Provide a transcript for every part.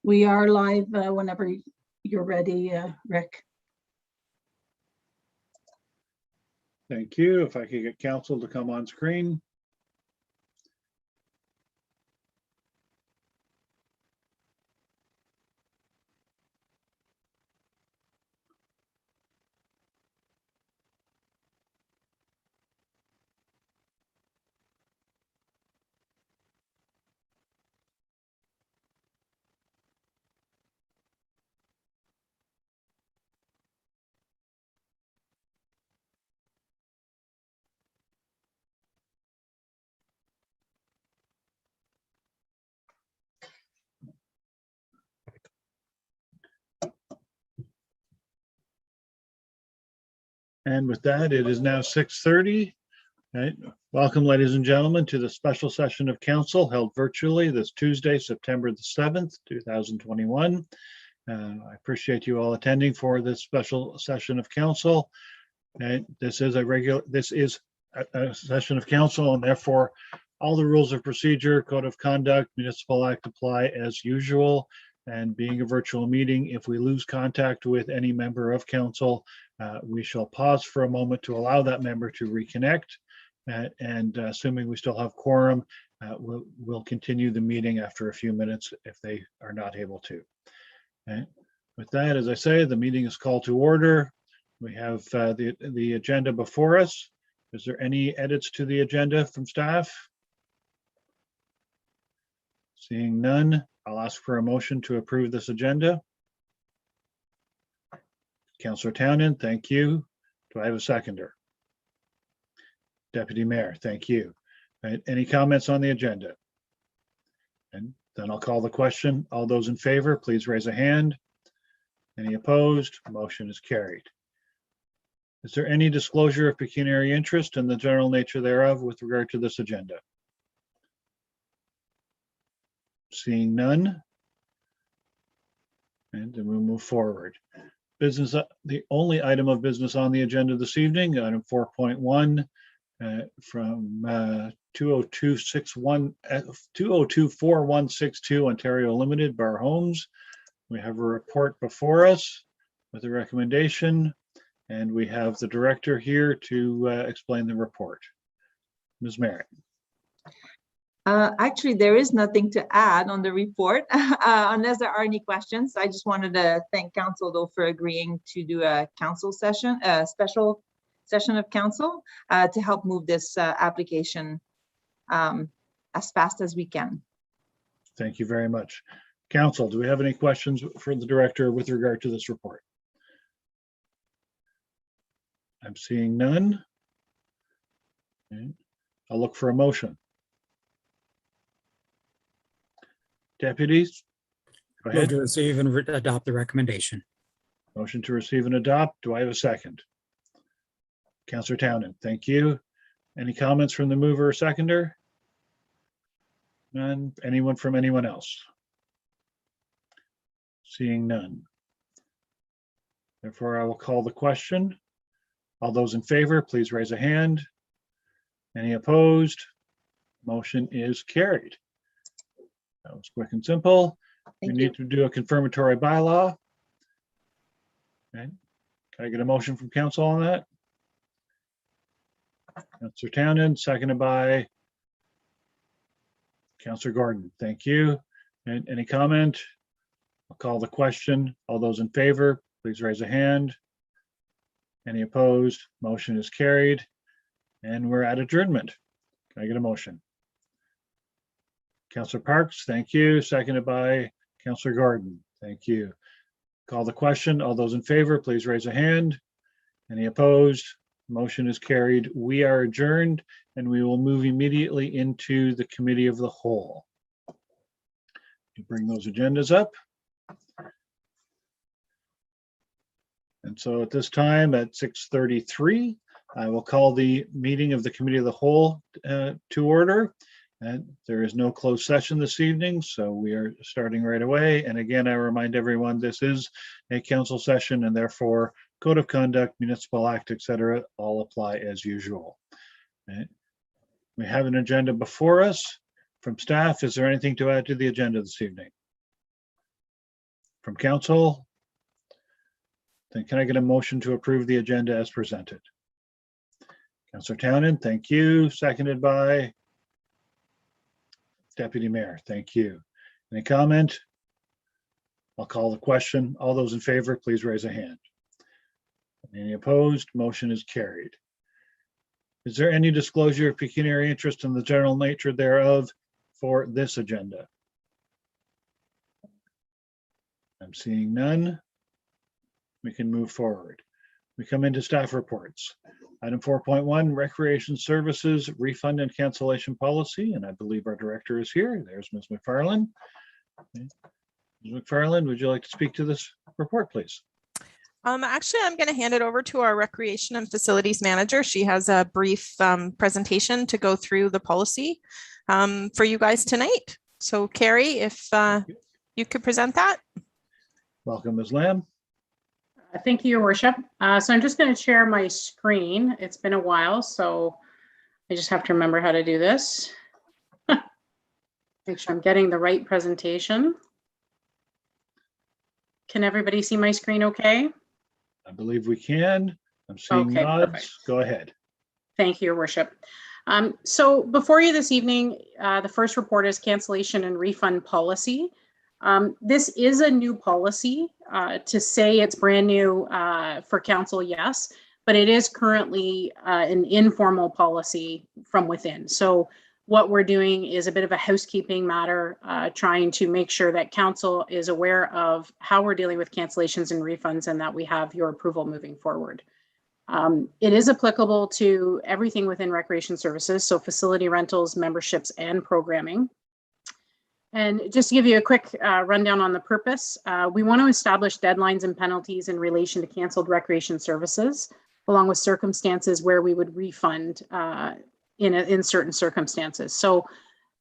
We are live whenever you're ready, Rick. Thank you. If I could get council to come on screen. And with that, it is now 6:30. Right. Welcome, ladies and gentlemen, to the special session of council held virtually this Tuesday, September the 7th, 2021. I appreciate you all attending for this special session of council. And this is a session of council, and therefore all the rules of procedure, code of conduct, municipal act apply as usual. And being a virtual meeting, if we lose contact with any member of council, we shall pause for a moment to allow that member to reconnect. And assuming we still have quorum, we'll continue the meeting after a few minutes if they are not able to. Okay. With that, as I say, the meeting is called to order. We have the agenda before us. Is there any edits to the agenda from staff? Seeing none, I'll ask for a motion to approve this agenda. Councillor Townend, thank you. Do I have a seconder? Deputy Mayor, thank you. Right, any comments on the agenda? And then I'll call the question. All those in favor, please raise a hand. Any opposed? Motion is carried. Is there any disclosure of pecuniary interest and the general nature thereof with regard to this agenda? Seeing none. And then we'll move forward. Business, the only item of business on the agenda this evening, item 4.1, from 2024162 Ontario Limited Bar Homes. We have a report before us with a recommendation, and we have the director here to explain the report. Ms. Merritt. Actually, there is nothing to add on the report unless there are any questions. I just wanted to thank council though for agreeing to do a council session, a special session of council to help move this application as fast as we can. Thank you very much. Council, do we have any questions for the director with regard to this report? I'm seeing none. Okay. I'll look for a motion. Deputies, go ahead. Move to receive and adopt the recommendation. Motion to receive and adopt. Do I have a second? Councillor Townend, thank you. Any comments from the mover or seconder? None. Anyone from anyone else? Seeing none. Therefore, I will call the question. All those in favor, please raise a hand. Any opposed? Motion is carried. That was quick and simple. Thank We you. need to do a confirmatory bylaw. Okay. Can I get a motion from council on that? Councillor Townend, seconded by Councillor Gordon. Thank you. And any comment? I'll call the question. All those in favor, please raise a hand. Any opposed? Motion is carried. And we're at adjournment. Can I get a motion? Councillor Parks, thank you. Seconded by Councillor Gordon. Thank you. Call the question. All those in favor, please raise a hand. Any opposed? Motion is carried. We are adjourned, and we will move immediately into the committee of the whole. You bring those agendas up. And so at this time at 6:33, I will call the meeting of the committee of the whole to order. And there is no closed session this evening, so we are starting right away. And again, I remind everyone, this is a council session, and therefore code of conduct, municipal act, etc., all apply as usual. Okay. We have an agenda before us from staff. Is there anything to add to the agenda this evening? from council? Then can I get a motion to approve the agenda as presented? Councillor Townend, thank you. Seconded by Deputy Mayor. Thank you. Any comment? I'll call the question. All those in favor, please raise a hand. Any opposed? Motion is carried. Is there any disclosure of pecuniary interest in the general nature thereof for this agenda? I'm seeing none. We can move forward. We come into staff reports. Item 4.1, Recreation Services Refund and Cancellation Policy, and I believe our director is here. There's Ms. McFarland. Okay. Ms. McFarland, would you like to speak to this report, please? Actually, I'm going to hand it over to our Recreation and Facilities Manager. She has a brief presentation to go through the policy for you guys tonight. So Carrie, if you could present that. Welcome, Ms. Lamb. Thank you, Your Worship. So I'm just going to share my screen. It's been a while, so I just have to remember how to do this. Make sure I'm getting the right presentation. Can everybody see my screen okay? I believe we can. I'm seeing Okay, nods. perfect. Go ahead. Thank you, Your Worship. So before you this evening, the first report is cancellation and refund policy. This is a new policy. To say it's brand new for council, yes, but it is currently an informal policy from within. So what we're doing is a bit of a housekeeping matter, trying to make sure that council is aware of how we're dealing with cancellations and refunds and that we have your approval moving forward. It is applicable to everything within recreation services, so facility rentals, memberships, and programming. And just to give you a quick rundown on the purpose, we want to establish deadlines and penalties in relation to canceled recreation services, along with circumstances where we would refund in certain circumstances. So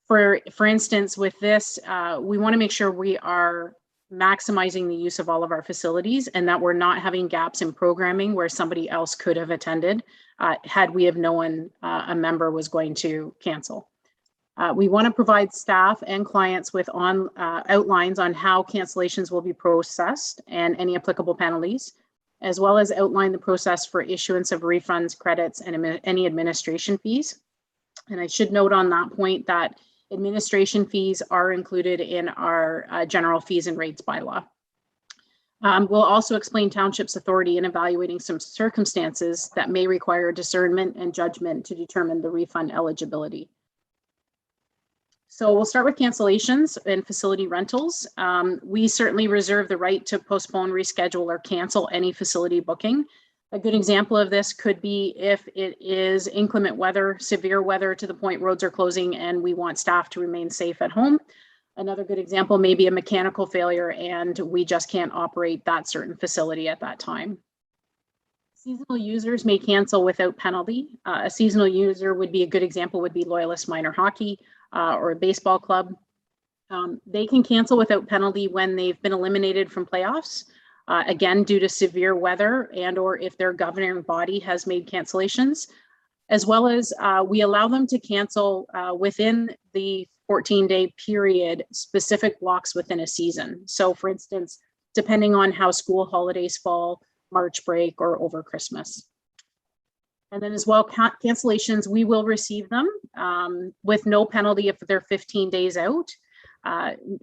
for instance, with this, we want to make sure we are maximizing the use of all of our facilities and that we're not having gaps in programming where somebody else could have attended had we have known a member was going to cancel. We want to provide staff and clients with outlines on how cancellations will be processed and any applicable penalties, as well as outline the process for issuance of refunds, credits, and any administration fees. And I should note on that point that administration fees are included in our general fees and rates bylaw. We'll also explain Township's authority in evaluating some circumstances that may require discernment and judgment to determine the refund eligibility. So we'll start with cancellations and facility rentals. We certainly reserve the right to postpone, reschedule, or cancel any facility booking. A good example of this could be if it is inclement weather, severe weather to the point roads are closing and we want staff to remain safe at home. Another good example may be a mechanical failure and we just can't operate that certain facility at that time. Seasonal users may cancel without penalty. A seasonal user would be a good example would be Loyalist Minor Hockey or a baseball club. They can cancel without penalty when they've been eliminated from playoffs. Again, due to severe weather and or if their governing body has made cancellations, as well as we allow them to cancel within the 14-day period, specific blocks within a season. So for instance, depending on how school holidays fall, March break, or over Christmas. And then as well, cancellations, we will receive them with no penalty if they're 15 days out.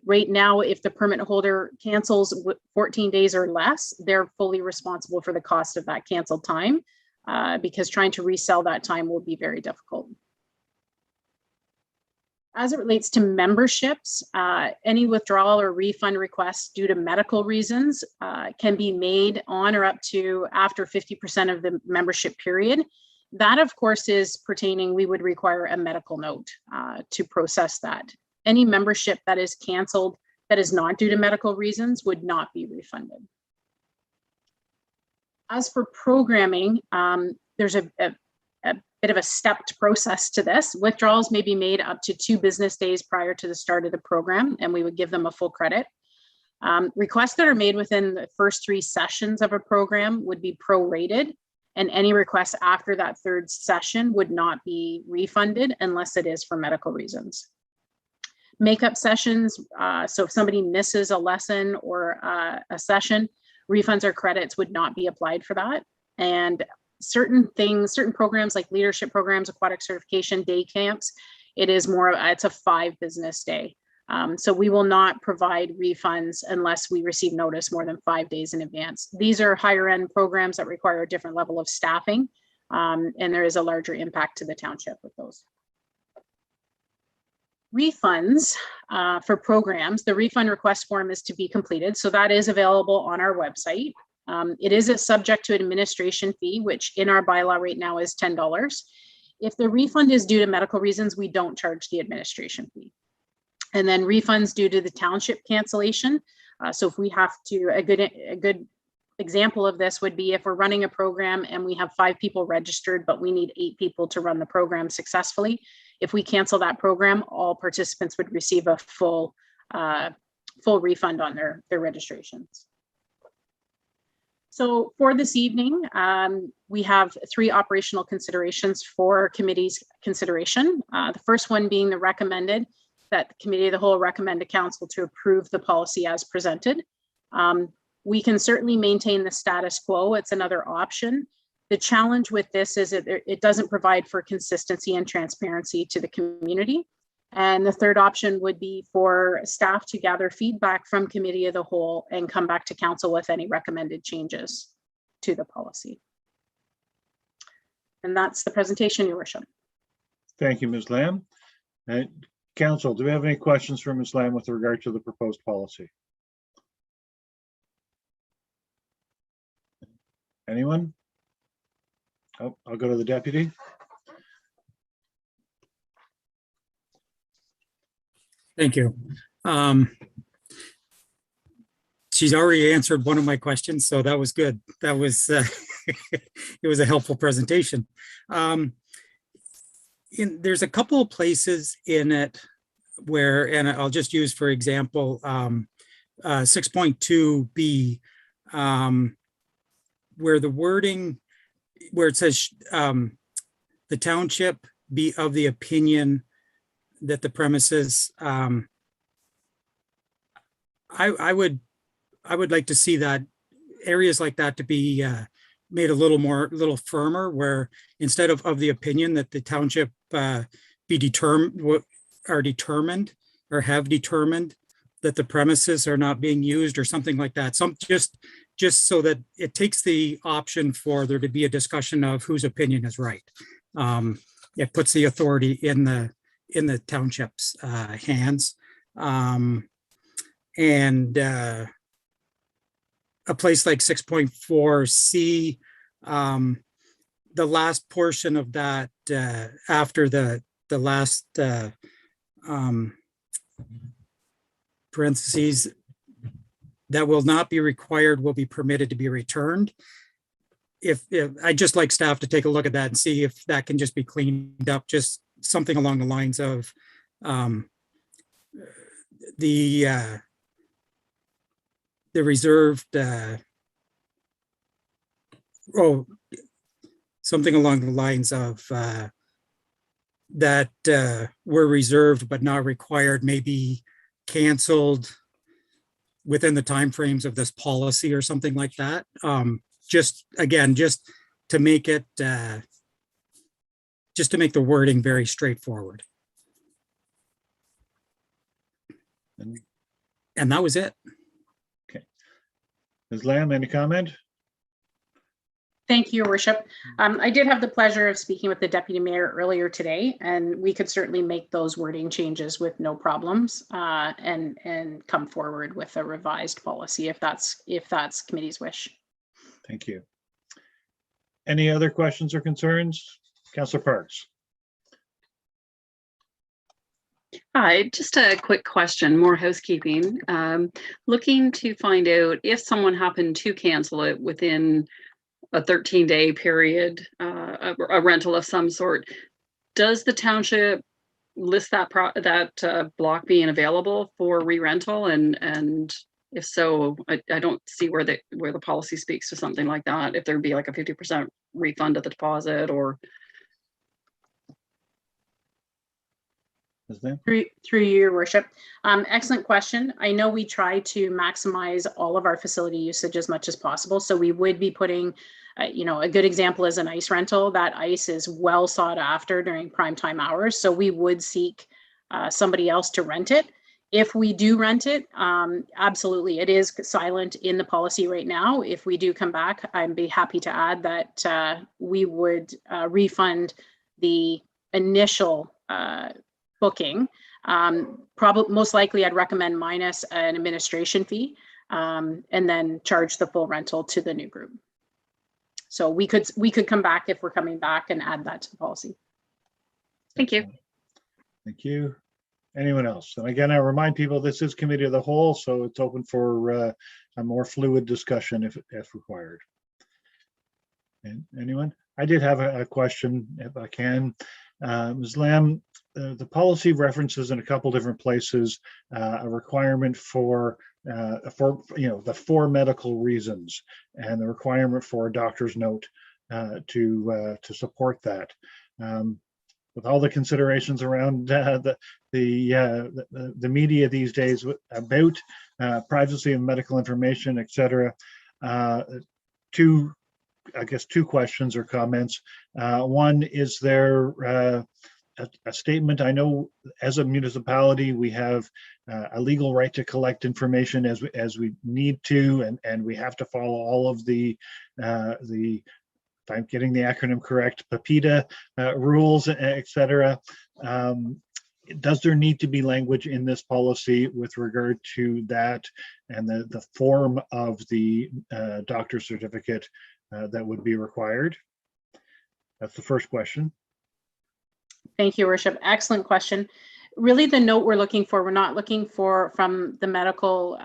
Right now, if the permit holder cancels 14 days or less, they're fully responsible for the cost of that canceled time because trying to resell that time will be very difficult. As it relates to memberships, any withdrawal or refund requests due to medical reasons can be made on or up to after 50% of the membership period. That, of course, is pertaining, we would require a medical note to process that. Any membership that is canceled that is not due to medical reasons would not be refunded. As for programming, there's a bit of a stepped process to this. Withdrawals may be made up to 2 business days prior to the start of the program, and we would give them a full credit. Requests that are made within the first 3 sessions of a program would be prorated, and any requests after that 3rd session would not be refunded unless it is for medical reasons. Makeup sessions, so if somebody misses a lesson or a session, refunds or credits would not be applied for that. And certain things, certain programs like leadership programs, aquatic certification, day camps, it's a 5 business day. So we will not provide refunds unless we receive notice more than 5 days in advance. These are higher end programs that require a different level of staffing, and there is a larger impact to the township with those. Refunds for programs, the refund request form is to be completed. So that is available on our website. It is subject to an administration fee, which in our bylaw right now is $10. If the refund is due to medical reasons, we don't charge the administration fee. And then refunds due to the township cancellation. So if we have to, a good example of this would be if we're running a program and we have 5 people registered, but we need 8 people to run the program successfully. If we cancel that program, all participants would receive a full refund on their registrations. So for this evening, we have 3 operational considerations for committee's consideration. The first one being the recommended, that the committee of the whole recommend to council to approve the policy as presented. We can certainly maintain the status quo. It's another option. The challenge with this is it doesn't provide for consistency and transparency to the community. And the third option would be for staff to gather feedback from committee of the whole and come back to council with any recommended changes to the policy. And that's the presentation, Your Worship. Thank you, Ms. Lamb. Council, do we have any questions for Ms. Lamb with regard to the proposed policy? Anyone? Oh, I'll go to the deputy. Thank you. She's already answered one of my questions, so that was good. That was, it was a helpful presentation. There's a couple of places in it where, and I'll just use, for example, 6.2b, where the wording, where it says the township be of the opinion that the premises, I would like to see that areas like that to be made a little firmer, where instead of the opinion that the township be determined or have determined that the premises are not being used or something like that. Just so that it takes the option for there to be a discussion of whose opinion is right. It puts the authority in the township's hands. And a place like 6.4c, the last portion of that after the last parentheses, that will not be required will be permitted to be returned. If I'd just like staff to take a look at that and see if that can just be cleaned up, just something along the lines of the reserved, something along the lines of that were reserved but not required, may be canceled within the timeframes of this policy or something like that. Just to make it, just to make the wording very straightforward. And that was it. Okay. Ms. Lamb, any comment? Thank you, Your Worship. I did have the pleasure of speaking with the Deputy Mayor earlier today, and we could certainly make those wording changes with no problems and come forward with a revised policy if that's committee's wish. Thank you. Any other questions or concerns? Councillor Parks. Hi, just a quick question, more housekeeping. Looking to find out if someone happened to cancel it within a 13-day period, a rental of some sort, does the township list that block being available for re-rental? And if so, I don't see where the policy speaks to something like that. If there'd be like a 50% refund of the deposit or. Ms. Lamb? Through you, Your Worship. Excellent question. I know we try to maximize all of our facility usage as much as possible. So we would be putting, a good example is an ice rental. That ice is well sought after during prime time hours. So we would seek somebody else to rent it. If we do rent it, absolutely, it is silent in the policy right now. If we do come back, I'd be happy to add that we would refund the initial booking. Probably most likely I'd recommend minus an administration fee, and then charge the full rental to the new group. So we could come back if we're coming back and add that to the policy. Thank you. Thank you. Anyone else? And again, I remind people this is committee of the whole, so it's open for a more fluid discussion if required. And anyone? I did have a question, if I can. Ms. Lamb, the policy references in a couple different places a requirement for the 4 medical reasons and the requirement for a doctor's note to support that. With all the considerations around the media these days about privacy of medical information, et cetera, two questions or comments. One, is there a statement? I know as a municipality, we have a legal right to collect information as we need to, and we have to follow all of the if I'm getting the acronym correct, PAPITA rules, et cetera. Does there need to be language in this policy with regard to that and the form of the doctor's certificate that would be required? That's the first question. Thank you, Worship. Excellent question. Really, the note we're looking for, we're not looking for from the medical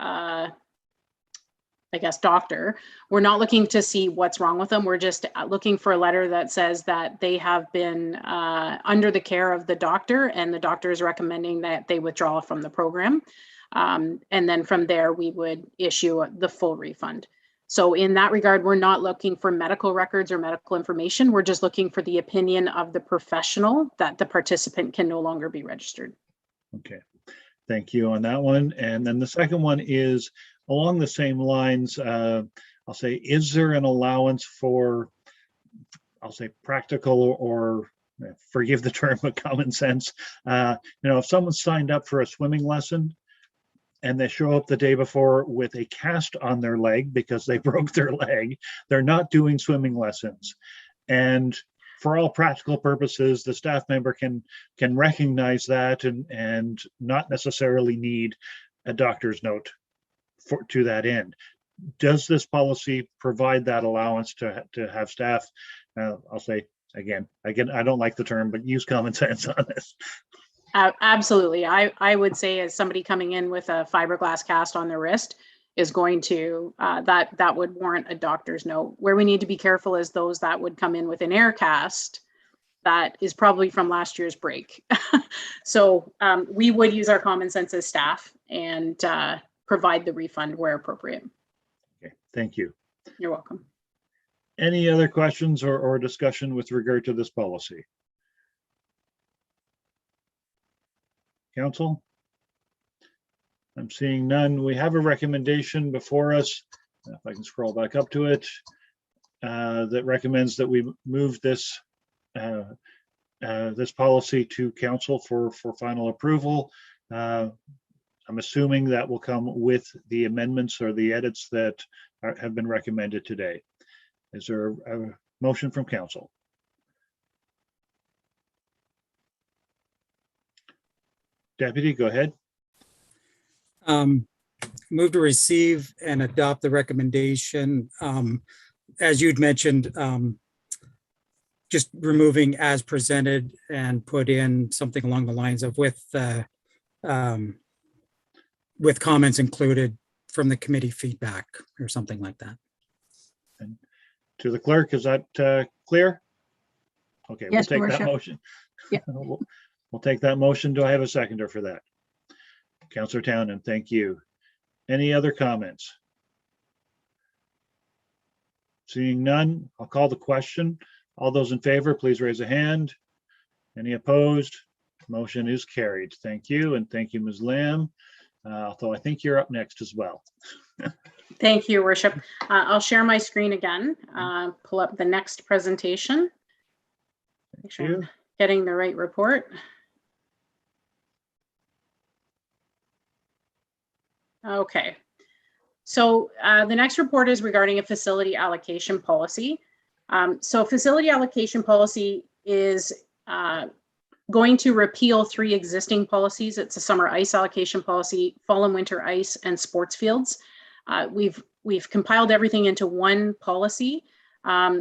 doctor. We're not looking to see what's wrong with them. We're just looking for a letter that says that they have been under the care of the doctor, and the doctor is recommending that they withdraw from the program. And then from there, we would issue the full refund. So in that regard, we're not looking for medical records or medical information. We're just looking for the opinion of the professional that the participant can no longer be registered. Okay, thank you on that one. And then the second one is along the same lines. I'll say, is there an allowance for, I'll say, practical or forgive the term, but common sense? If someone signed up for a swimming lesson and they show up the day before with a cast on their leg because they broke their leg, they're not doing swimming lessons. And for all practical purposes, the staff member can recognize that and not necessarily need a doctor's note to that end. Does this policy provide that allowance to have staff, I'll say, again, I don't like the term, but use common sense on this? Absolutely. I would say as somebody coming in with a fiberglass cast on their wrist is going to, that would warrant a doctor's note. Where we need to be careful is those that would come in with an air cast that is probably from last year's break. So we would use our common sense as staff and provide the refund where appropriate. Okay, thank you. You're welcome. Any other questions or discussion with regard to this policy? Council? I'm seeing none. We have a recommendation before us, if I can scroll back up to it, that recommends that we move this this policy to council for final approval. I'm assuming that will come with the amendments or the edits that have been recommended today. Is there a motion from council? Deputy, go ahead. Move to receive and adopt the recommendation. As you'd mentioned, just removing as presented and put in something along the lines of with comments included from the committee feedback or something like that. And to the clerk, is that clear? Okay, Yes, we'll take Your that Worship. motion. Yeah. We'll take that motion. Do I have a seconder for that? Councillor Townend, thank you. Any other comments? Seeing none, I'll call the question. All those in favor, please raise a hand. Any opposed? Motion is carried. Thank you, and thank you, Ms. Lamb. Although I think you're up next as well. Thank you, Your Worship. I'll share my screen again, pull up the next presentation. Make sure I'm getting the right report. Okay, so the next report is regarding a facility allocation policy. So facility allocation policy is going to repeal 3 existing policies. It's a summer ice allocation policy, fall and winter ice, and sports fields. We've compiled everything into one policy.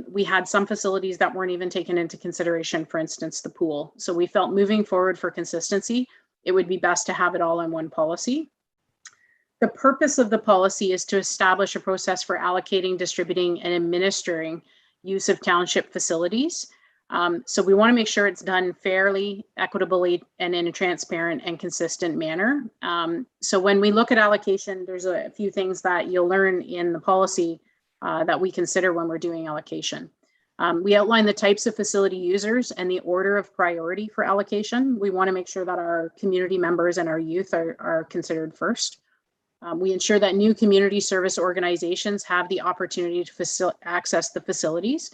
We had some facilities that weren't even taken into consideration, for instance, the pool. So we felt moving forward for consistency, it would be best to have it all in one policy. The purpose of the policy is to establish a process for allocating, distributing, and administering use of township facilities. So we want to make sure it's done fairly, equitably, and in a transparent and consistent manner. So when we look at allocation, there's a few things that you'll learn in the policy that we consider when we're doing allocation. We outline the types of facility users and the order of priority for allocation. We want to make sure that our community members and our youth are considered first. We ensure that new community service organizations have the opportunity to access the facilities.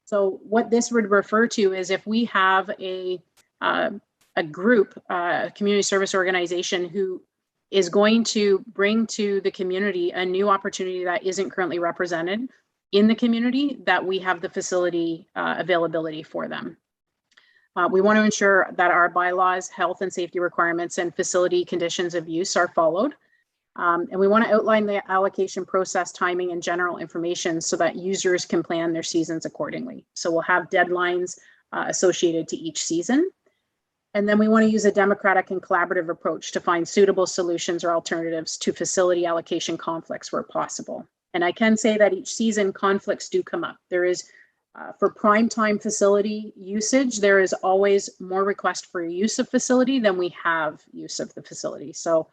So what this would refer to is if we have a group, a community service organization who is going to bring to the community a new opportunity that isn't currently represented in the community, that we have the facility availability for them. We want to ensure that our bylaws, health and safety requirements, and facility conditions of use are followed. And we want to outline the allocation process, timing, and general information so that users can plan their seasons accordingly. So we'll have deadlines associated to each season. And then we want to use a democratic and collaborative approach to find suitable solutions or alternatives to facility allocation conflicts where possible. And I can say that each season conflicts do come up. There is, for prime time facility usage, there is always more request for use of facility than we have use of the facility. So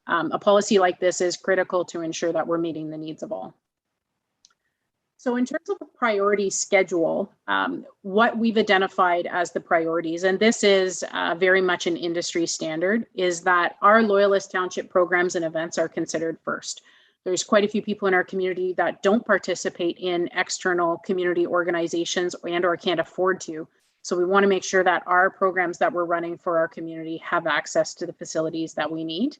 a policy like this is critical to ensure that we're meeting the needs of all. So in terms of the priority schedule, what we've identified as the priorities, and this is very much an industry standard, is that our Loyalist Township programs and events are considered first. There's quite a few people in our community that don't participate in external community organizations or can't afford to. So we want to make sure that our programs that we're running for our community have access to the facilities that we need.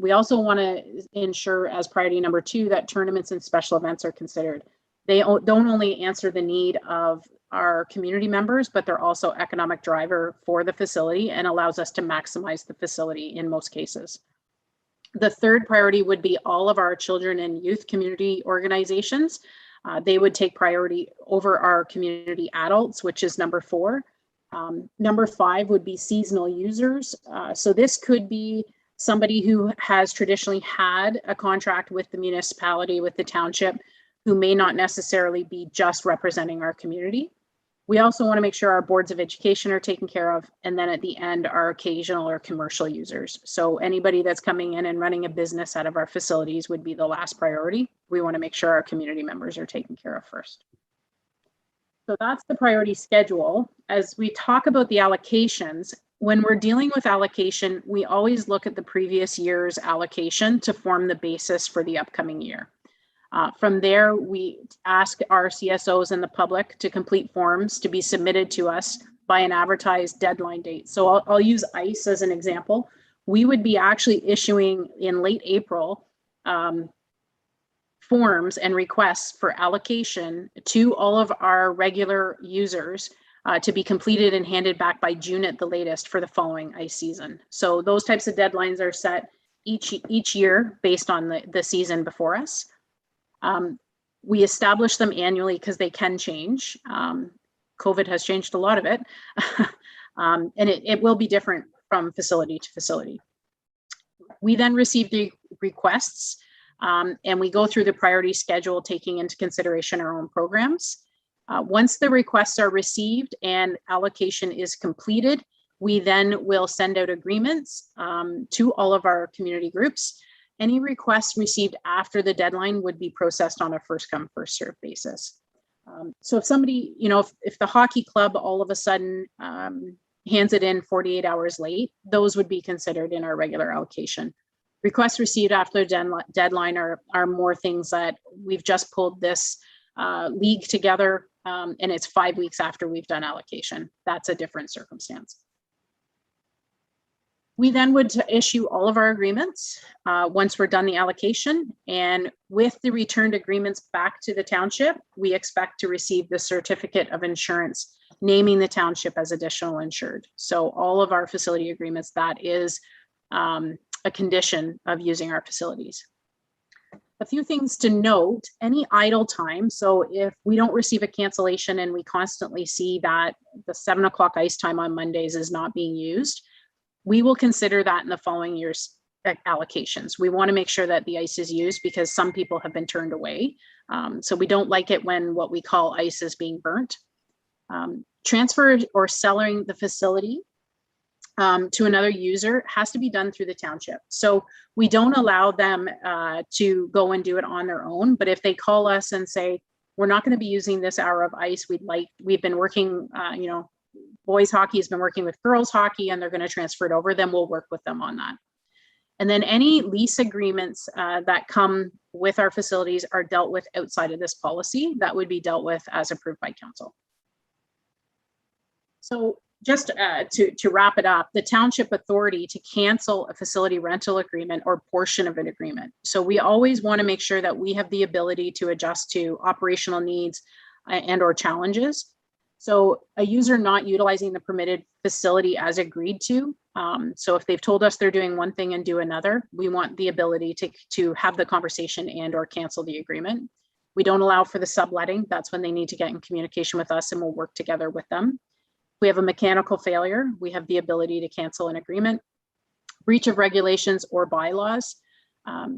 We also want to ensure as priority number 2 that tournaments and special events are considered. They don't only answer the need of our community members, but they're also economic driver for the facility and allows us to maximize the facility in most cases. The third priority would be all of our children and youth community organizations. They would take priority over our community adults, which is number 4. Number 5 would be seasonal users. So this could be somebody who has traditionally had a contract with the municipality, with the township, who may not necessarily be just representing our community. We also want to make sure our boards of education are taken care of. And then at the end, our occasional or commercial users. So anybody that's coming in and running a business out of our facilities would be the last priority. We want to make sure our community members are taken care of first. So that's the priority schedule. As we talk about the allocations, when we're dealing with allocation, we always look at the previous year's allocation to form the basis for the upcoming year. From there, we ask our CSOs and the public to complete forms to be submitted to us by an advertised deadline date. So I'll use ICE as an example. We would be actually issuing in late April forms and requests for allocation to all of our regular users to be completed and handed back by June at the latest for the following ICE season. So those types of deadlines are set each year based on the season before us. We establish them annually because they can change. COVID has changed a lot of it. And it will be different from facility to facility. We then receive the requests and we go through the priority schedule, taking into consideration our own programs. Once the requests are received and allocation is completed, we then will send out agreements to all of our community groups. Any requests received after the deadline would be processed on a first come, first served basis. So if somebody, if the hockey club all of a sudden, hands it in 48 hours late, those would be considered in our regular allocation. Requests received after the deadline are more things that we've just pulled this league together, and it's 5 weeks after we've done allocation. That's a different circumstance. We then would issue all of our agreements once we're done the allocation, and with the returned agreements back to the township, we expect to receive the certificate of insurance naming the township as additional insured. So all of our facility agreements, that is a condition of using our facilities. A few things to note: any idle time. So if we don't receive a cancellation and we constantly see that the 7 o'clock ice time on Mondays is not being used, we will consider that in the following year's allocations. We want to make sure that the ice is used because some people have been turned away. So we don't like it when what we call ice is being burnt. Transfer or selling the facility to another user has to be done through the township. So we don't allow them to go and do it on their own. But if they call us and say, we're not going to be using this hour of ice, we've been working, boys hockey has been working with girls hockey and they're going to transfer it over, then we'll work with them on that. And then any lease agreements that come with our facilities are dealt with outside of this policy. That would be dealt with as approved by council. So just to wrap it up, the township authority to cancel a facility rental agreement or portion of an agreement. So we always want to make sure that we have the ability to adjust to operational needs and or challenges. So a user not utilizing the permitted facility as agreed to. So if they've told us they're doing one thing and do another, we want the ability to have the conversation and or cancel the agreement. We don't allow for the subletting. That's when they need to get in communication with us and we'll work together with them. If we have a mechanical failure, we have the ability to cancel an agreement. Breach of regulations or bylaws.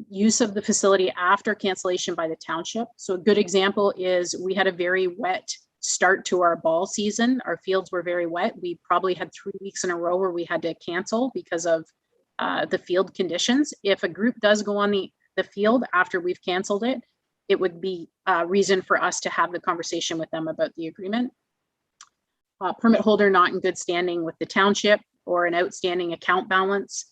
Use of the facility after cancellation by the township. So a good example is we had a very wet start to our ball season. Our fields were very wet. We probably had 3 weeks in a row where we had to cancel because of the field conditions. If a group does go on the field after we've canceled it, it would be a reason for us to have the conversation with them about the agreement. Permit holder not in good standing with the township or an outstanding account balance.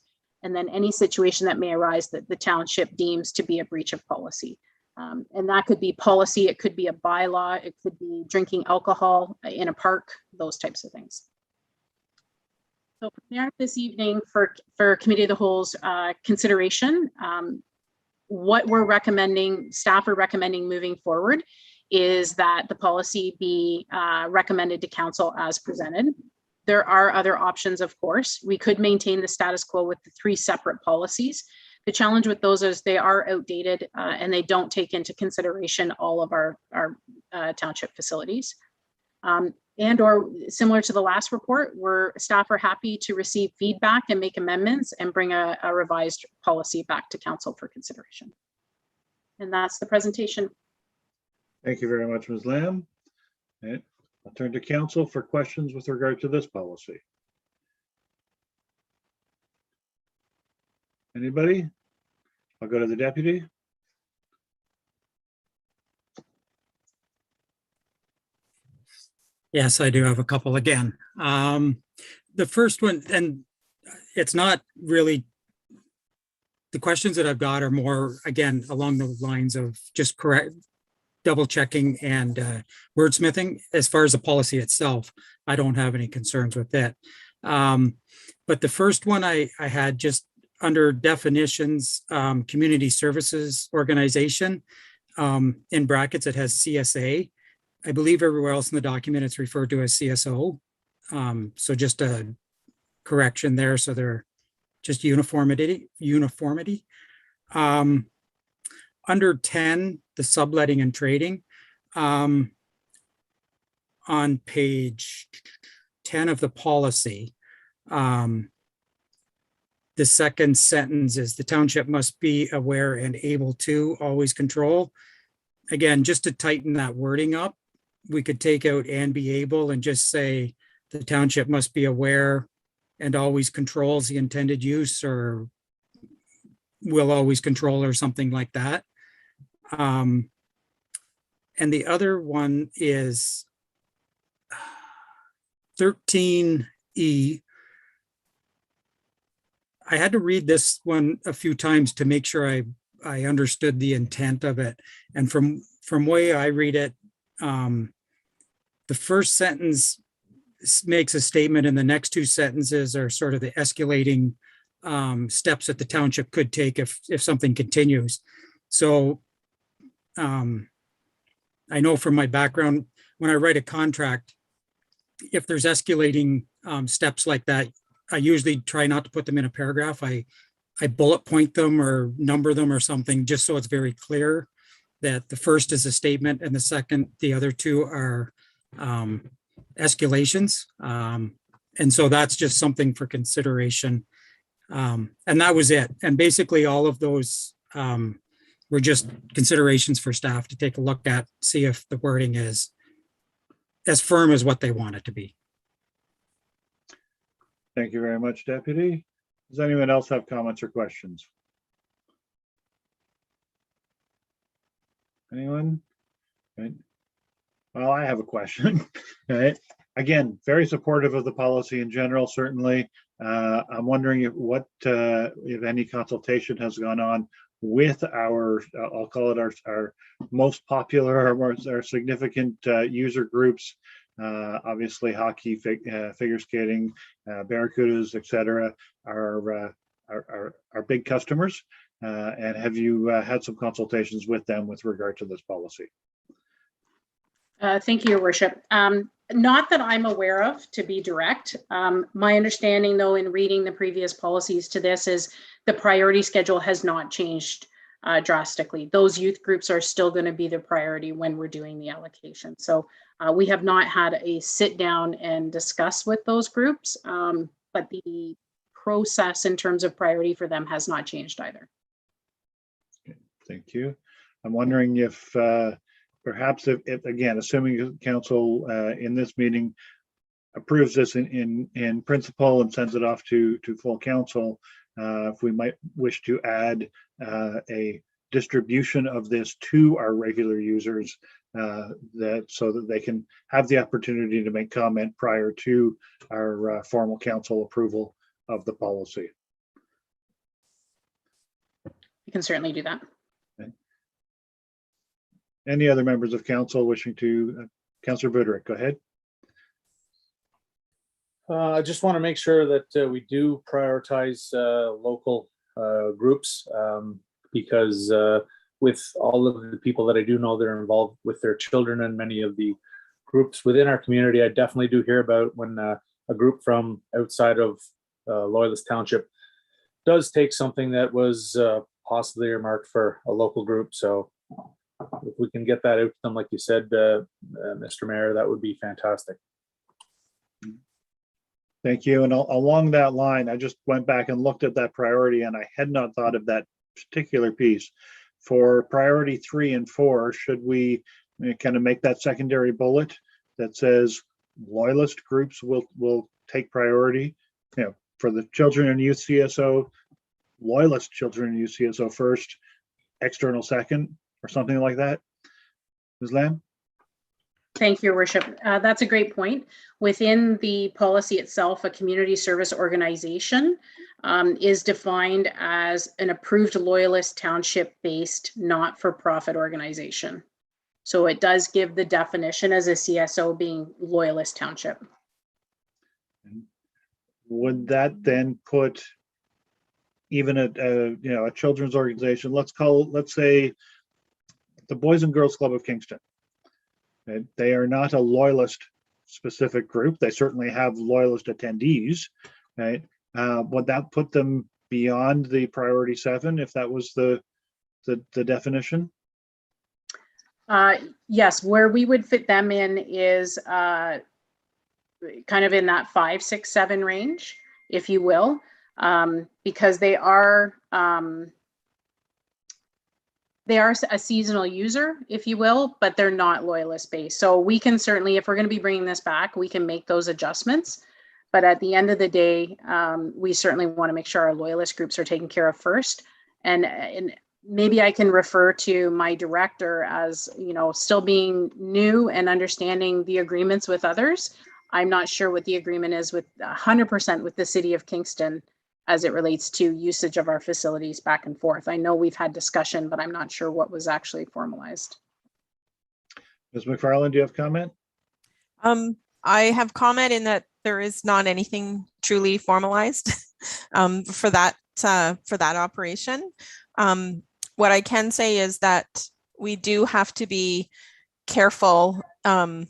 And then any situation that may arise that the township deems to be a breach of policy. And that could be policy, it could be a bylaw, it could be drinking alcohol in a park, those types of things. So from there this evening for Committee of the Whole's consideration, what we're recommending, staff are recommending moving forward is that the policy be recommended to council as presented. There are other options, of course. We could maintain the status quo with the 3 separate policies. The challenge with those is they are outdated and they don't take into consideration all of our township facilities. And or similar to the last report, staff are happy to receive feedback and make amendments and bring a revised policy back to council for consideration. And that's the presentation. Thank you very much, Ms. Lamb. And I'll turn to council for questions with regard to this policy. Anybody? I'll go to the deputy. Yes, I do have a couple again. The first one, and it's not really, the questions that I've got are more, again, along the lines of just correct, double checking and wordsmithing. As far as the policy itself, I don't have any concerns with that. But the first one I had just under definitions, community services organization, in brackets, it has CSA. I believe everywhere else in the document, it's referred to as CSO. So just a correction there. So they're just uniformity. Under 10, the subletting and trading, on page 10 of the policy, the second sentence is the township must be aware and able to always control. Again, just to tighten that wording up, we could take out and be able and just say the township must be aware and always controls the intended use, or will always control, or something like that. And the other one is 13 E. I had to read this one a few times to make sure I understood the intent of it. And from way I read it, the first sentence makes a statement and the next two sentences are sort of the escalating steps that the township could take if something continues. So I know from my background, when I write a contract, if there's escalating steps like that, I usually try not to put them in a paragraph. I bullet point them or number them or something, just so it's very clear that the first is a statement and the other two are escalations. And so that's just something for consideration. And that was it. And basically all of those were just considerations for staff to take a look at, see if the wording is as firm as what they want it to be. Thank you very much, Deputy. Does anyone else have comments or questions? Anyone? Right. Well, I have a question. Right. Again, very supportive of the policy in general, certainly. I'm wondering if any consultation has gone on with our, I'll call it our most popular, our significant user groups. Obviously, hockey, figure skating, Barracudas, etc., are big customers. And have you had some consultations with them with regard to this policy? Thank you, Your Worship. Not that I'm aware of, to be direct. My understanding, though, in reading the previous policies to this is the priority schedule has not changed drastically. Those youth groups are still going to be the priority when we're doing the allocation. So we have not had a sit down and discuss with those groups, but the process in terms of priority for them has not changed either. Thank you. I'm wondering if perhaps if again, assuming council in this meeting approves this in principle and sends it off to full council, if we might wish to add a distribution of this to our regular users, so that they can have the opportunity to make comment prior to our formal council approval of the policy. You can certainly do that. Okay. Any other members of council wishing to? Councillor Buderick, go ahead. I just want to make sure that we do prioritize local groups, because with all of the people that I do know that are involved with their children and many of the groups within our community, I definitely do hear about when a group from outside of Loyalist Township does take something that was possibly earmarked for a local group. So if we can get that out to them, like you said, Mr. Mayor, that would be fantastic. Thank you. And along that line, I just went back and looked at that priority and I had not thought of that particular piece. For priority 3 and 4, should we kind of make that secondary bullet that says Loyalist groups will take priority, for the children and youth CSO, Loyalist children and youth CSO first, external second, or something like that? Ms. Lamb? Thank you, Your Worship. That's a great point. Within the policy itself, a community service organization is defined as an approved Loyalist Township-based not-for-profit organization. So it does give the definition as a CSO being Loyalist Township. Would that then put even a children's organization, let's say the Boys and Girls Club of Kingston? They are not a Loyalist specific group. They certainly have Loyalist attendees, right? Would that put them beyond the priority 7 if that was the definition? Yes, where we would fit them in is kind of in that 5, 6, 7 range, if you will, because they are a seasonal user, if you will, but they're not Loyalist based. So we can certainly, if we're going to be bringing this back, we can make those adjustments. But at the end of the day, we certainly want to make sure our Loyalist groups are taken care of first. And maybe I can refer to my director as, still being new and understanding the agreements with others. I'm not sure what the agreement is with 100% with the city of Kingston as it relates to usage of our facilities back and forth. I know we've had discussion, but I'm not sure what was actually formalized. Ms. McFarland, do you have comment? I have comment in that there is not anything truly formalized for that operation. What I can say is that we do have to be careful and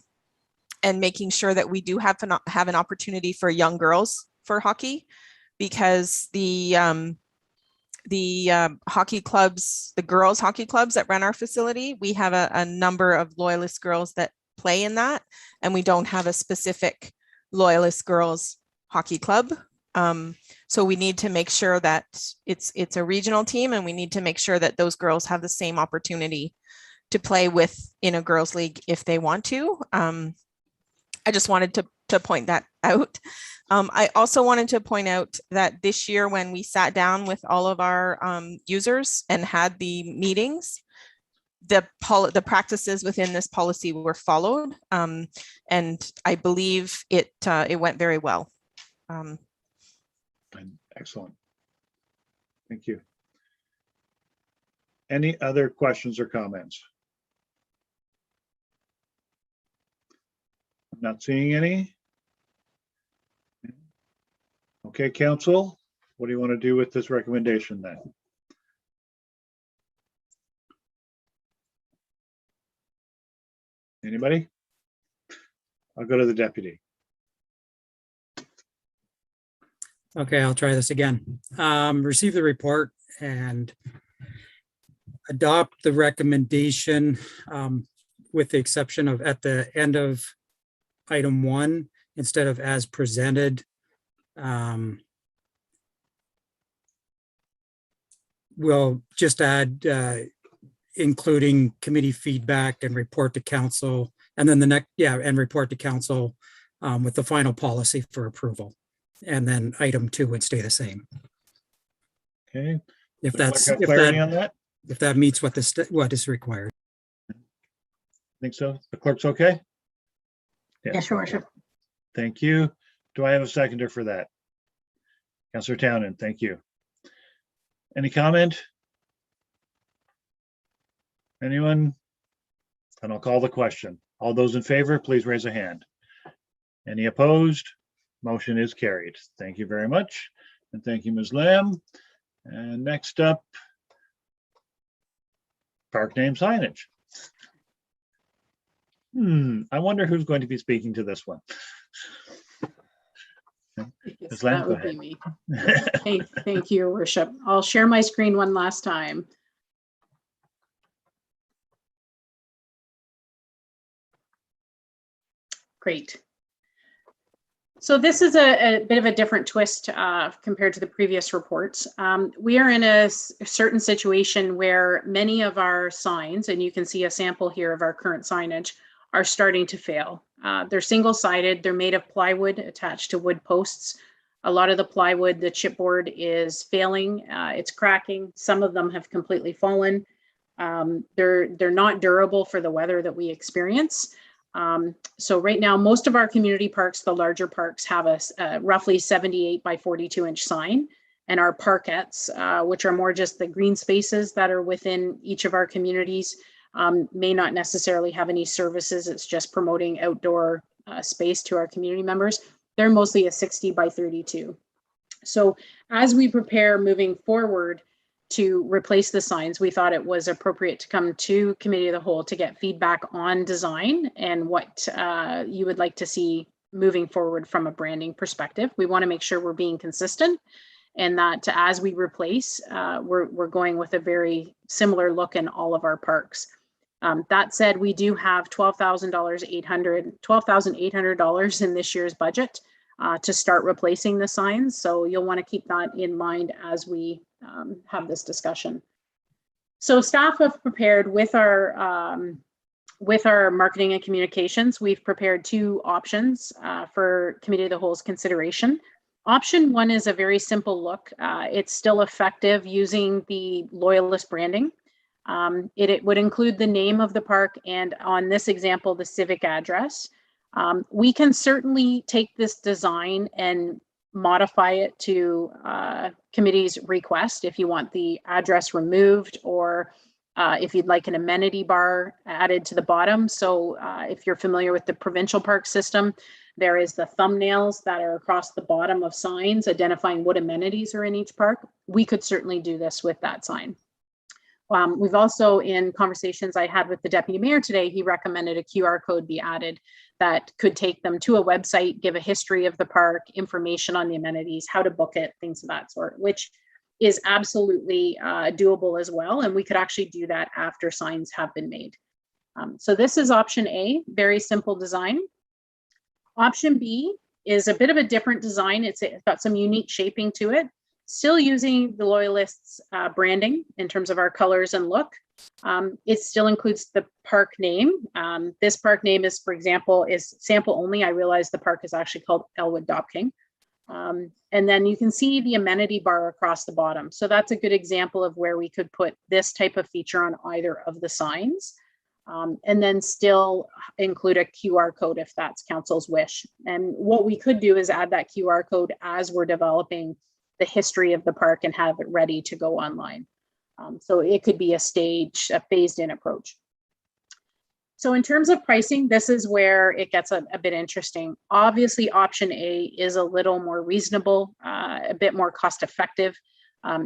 making sure that we do have an opportunity for young girls for hockey, because the hockey clubs, the girls hockey clubs that run our facility, we have a number of Loyalist girls that play in that, and we don't have a specific Loyalist girls hockey club. So we need to make sure that it's a regional team, and we need to make sure that those girls have the same opportunity to play in a girls league if they want to. I just wanted to point that out. I also wanted to point out that this year, when we sat down with all of our users and had the meetings, the practices within this policy were followed, and I believe it went very well. Excellent. Thank you. Any other questions or comments? I'm not seeing any. Okay, council, what do you want to do with this recommendation then? Anybody? I'll go to the deputy. Okay, I'll try this again. Receive the report and adopt the recommendation with the exception of at the end of item 1, instead of as presented. We'll just add including committee feedback and report to council, and then the next, and report to council with the final policy for approval. And then item 2 would stay the same. Okay. If that's Got clarity on that? if that meets what is required. Think so? The clerk's okay? Yes, your worship. Thank you. Do I have a seconder for that? Councillor Townend, thank you. Any comment? Anyone? And I'll call the question. All those in favor, please raise a hand. Any opposed? Motion is carried. Thank you very much. And thank you, Ms. Lamb. And next up, park name signage. I wonder who's going to be speaking to this one. Ms. Lamb, That go would be ahead. me. Thank you, Your Worship. I'll share my screen one last time. Great. So this is a bit of a different twist compared to the previous reports. We are in a certain situation where many of our signs, and you can see a sample here of our current signage, are starting to fail. They're single-sided, they're made of plywood attached to wood posts. A lot of the plywood, the chipboard is failing, it's cracking. Some of them have completely fallen. They're not durable for the weather that we experience. So right now, most of our community parks, the larger parks, have a roughly 78 by 42 inch sign, and our parkettes, which are more just the green spaces that are within each of our communities, may not necessarily have any services. It's just promoting outdoor space to our community members. They're mostly a 60 by 32. So as we prepare moving forward to replace the signs, we thought it was appropriate to come to Committee of the Whole to get feedback on design and what you would like to see moving forward from a branding perspective. We want to make sure we're being consistent, and that as we replace, we're going with a very similar look in all of our parks. That said, we do have $12,800 in this year's budget to start replacing the signs. So you'll want to keep that in mind as we have this discussion. So staff have prepared with our marketing and communications. We've prepared 2 options for Committee of the Whole's consideration. Option 1 is a very simple look. It's still effective using the Loyalist branding. It would include the name of the park and, on this example, the civic address. We can certainly take this design and modify it to committee's request if you want the address removed, or if you'd like an amenity bar added to the bottom. So if you're familiar with the provincial park system, there is the thumbnails that are across the bottom of signs identifying what amenities are in each park. We could certainly do this with that sign. We've also, in conversations I had with the deputy mayor today, he recommended a QR code be added that could take them to a website, give a history of the park, information on the amenities, how to book it, things of that sort, which is absolutely doable as well. And we could actually do that after signs have been made. So this is option A, very simple design. Option B is a bit of a different design. It's got some unique shaping to it, still using the Loyalists branding in terms of our colors and look. It still includes the park name. This park name is, for example, is sample only. I realize the park is actually called Elwood Dopking. And then you can see the amenity bar across the bottom. So that's a good example of where we could put this type of feature on either of the signs. And then still include a QR code if that's council's wish. And what we could do is add that QR code as we're developing the history of the park and have it ready to go online. So it could be a phased in approach. So in terms of pricing, this is where it gets a bit interesting. Obviously, option A is a little more reasonable, a bit more cost effective.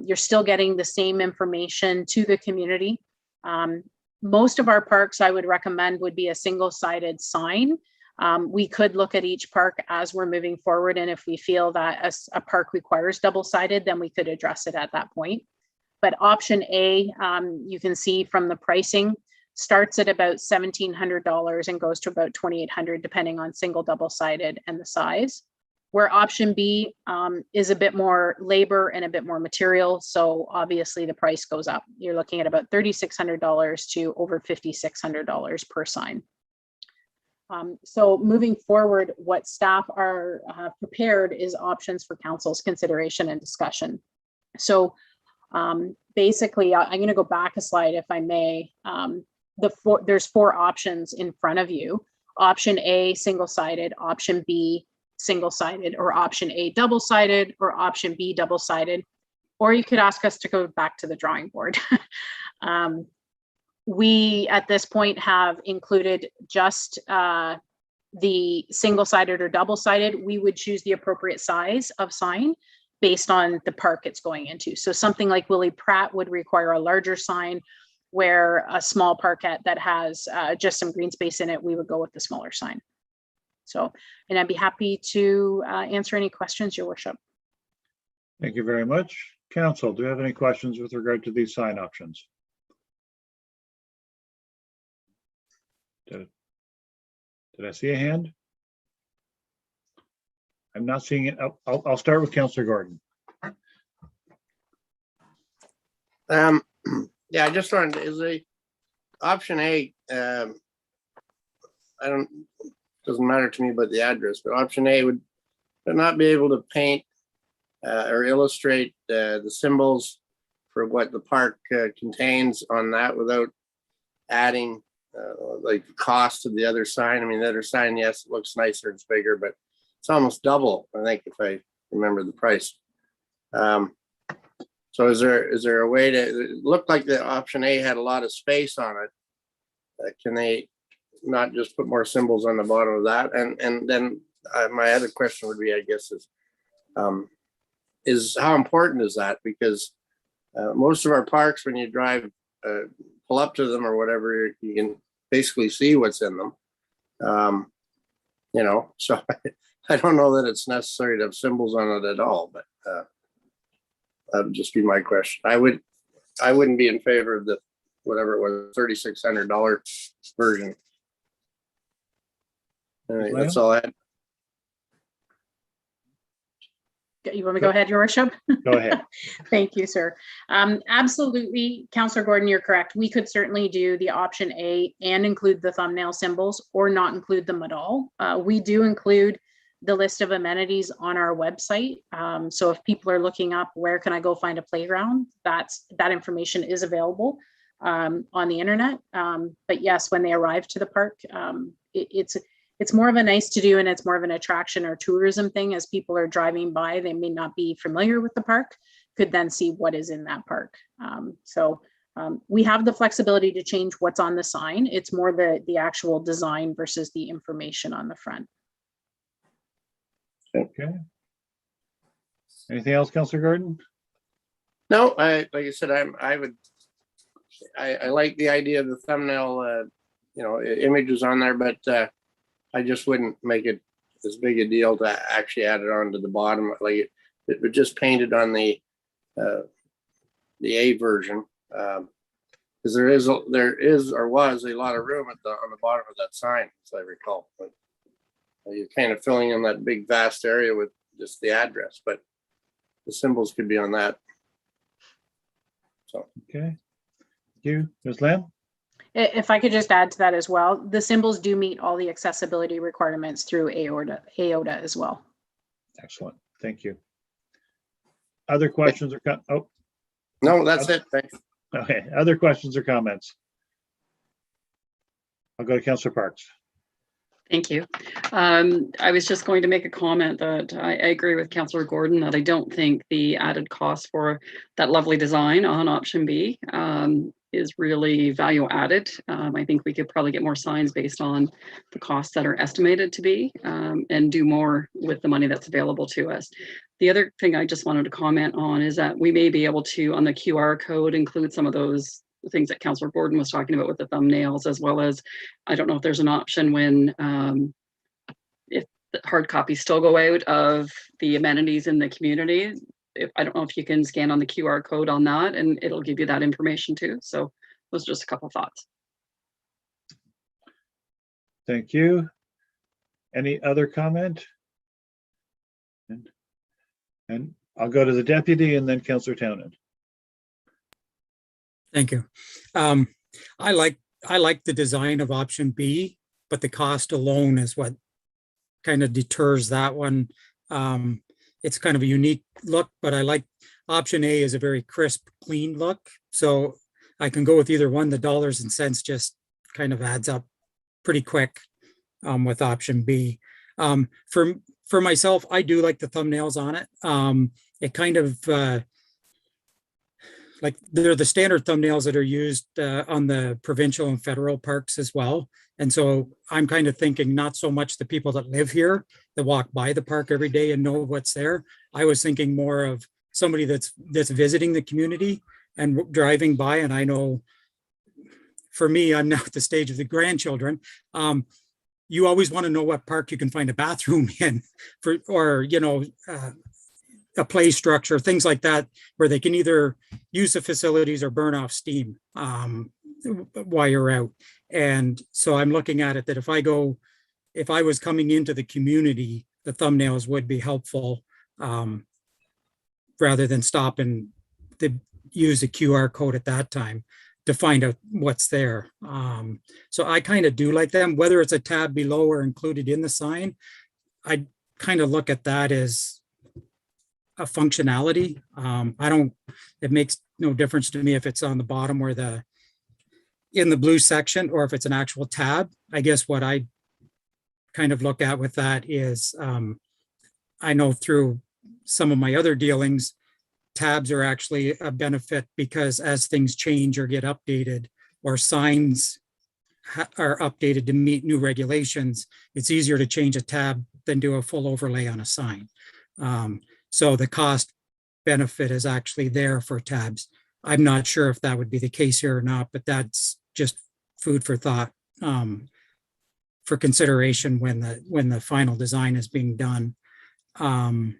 You're still getting the same information to the community. Most of our parks I would recommend would be a single-sided sign. We could look at each park as we're moving forward, and if we feel that a park requires double-sided, then we could address it at that point. But option A, you can see from the pricing, starts at about $1,700 and goes to about $2,800 depending on single, double-sided and the size. Where option B is a bit more labor and a bit more material, so obviously the price goes up. You're looking at about $3,600 to over $5,600 per sign. So moving forward, what staff are prepared is options for council's consideration and discussion. So basically, I'm going to go back a slide if I may. There's 4 options in front of you. Option A, single-sided, option B, single-sided, or option A, double-sided, or option B, double-sided. Or you could ask us to go back to the drawing board. We, at this point, have included just the single-sided or double-sided. We would choose the appropriate size of sign based on the park it's going into. So something like Willie Pratt would require a larger sign, where a small parkette that has just some green space in it, we would go with the smaller sign. So, and I'd be happy to answer any questions, Your Worship. Thank you very much. Council, do you have any questions with regard to these sign options? Did I see a hand? I'm not seeing it. I'll start with Councillor Gordon. Yeah, I just wanted, is the option A, doesn't matter to me about the address, but option A would not be able to paint or illustrate the symbols for what the park contains on that without adding like the cost of the other sign. I mean, the other sign, yes, it looks nicer, it's bigger, but it's almost double, I think, if I remember the price. So is there a way to, it looked like the option A had a lot of space on it. Can they not just put more symbols on the bottom of that? And then my other question would be, I guess, is how important is that? Because most of our parks, when you drive, pull up to them or whatever, you can basically see what's in them. You know, so I don't know that it's necessary to have symbols on it at all, but that would just be my question. I wouldn't be in favor of the, whatever it was, $3,600 version. All right, that's all I had. You want me to go ahead, Your Worship? Go ahead. Thank you, sir. Absolutely, Councillor Gordon, you're correct. We could certainly do the option A and include the thumbnail symbols, or not include them at all. We do include the list of amenities on our website. So if people are looking up, where can I go find a playground? That information is available on the internet. But yes, when they arrive to the park, it's it's more of a nice to do, and it's more of an attraction or tourism thing. As people are driving by, they may not be familiar with the park, could then see what is in that park. We have the flexibility to change what's on the sign. It's more the actual design versus the information on the front. Okay. Anything else, Councillor Gordon? No, like I said, I like the idea of the thumbnail, images on there, but I just wouldn't make it as big a deal to actually add it on to the bottom. Like it was just painted on the A version, because there is or was a lot of room on the bottom of that sign, as I recall. But you're kind of filling in that big vast area with just the address, but the symbols could be on that. So okay, thank you, Ms. Lamb. If I could just add to that as well, the symbols do meet all the accessibility requirements through AOTA as well. Excellent, thank you. Other questions or no, that's it. Thanks. Okay, other questions or comments? I'll go to Councillor Parks. Thank you. I was just going to make a comment that I agree with Councillor Gordon that I don't think the added cost for that lovely design on option B is really value added. I think we could probably get more signs based on the costs that are estimated to be and do more with the money that's available to us. The other thing I just wanted to comment on is that we may be able to, on the QR code, include some of those things that Councillor Gordon was talking about with the thumbnails, as well as, I don't know if there's an option when, if the hard copies still go out of the amenities in the community, I don't know if you can scan on the QR code on that and it'll give you that information too. So those are just a couple of thoughts. Thank you. Any other comment? And I'll go to the deputy and then Councillor Townend. Thank you. I like the design of option B, but the cost alone is what kind of deters that one. It's kind of a unique look, but I like option A is a very crisp, clean look. So I can go with either one. The dollars and cents just kind of adds up pretty quick with option B. For myself, I do like the thumbnails on it. It kind of like they're the standard thumbnails that are used on the provincial and federal parks as well. And so I'm kind of thinking not so much the people that live here that walk by the park every day and know what's there. I was thinking more of somebody that's visiting the community and driving by. And I know for me, I'm now at the stage of the grandchildren. You always want to know what park you can find a bathroom in or a play structure, things like that, where they can either use the facilities or burn off steam while you're out. And so I'm looking at it that if I was coming into the community, the thumbnails would be helpful rather than stop and use the QR code at that time to find out what's there. So I kind of do like them, whether it's a tab below or included in the sign. I kind of look at that as a functionality. It makes no difference to me if it's on the bottom or in the blue section, or if it's an actual tab. I guess what I kind of look at with that is, I know through some of my other dealings, tabs are actually a benefit because as things change or get updated or signs are updated to meet new regulations, it's easier to change a tab than do a full overlay on a sign. So the cost benefit is actually there for tabs. I'm not sure if that would be the case here or not, but that's just food for thought for consideration when the final design is being done. And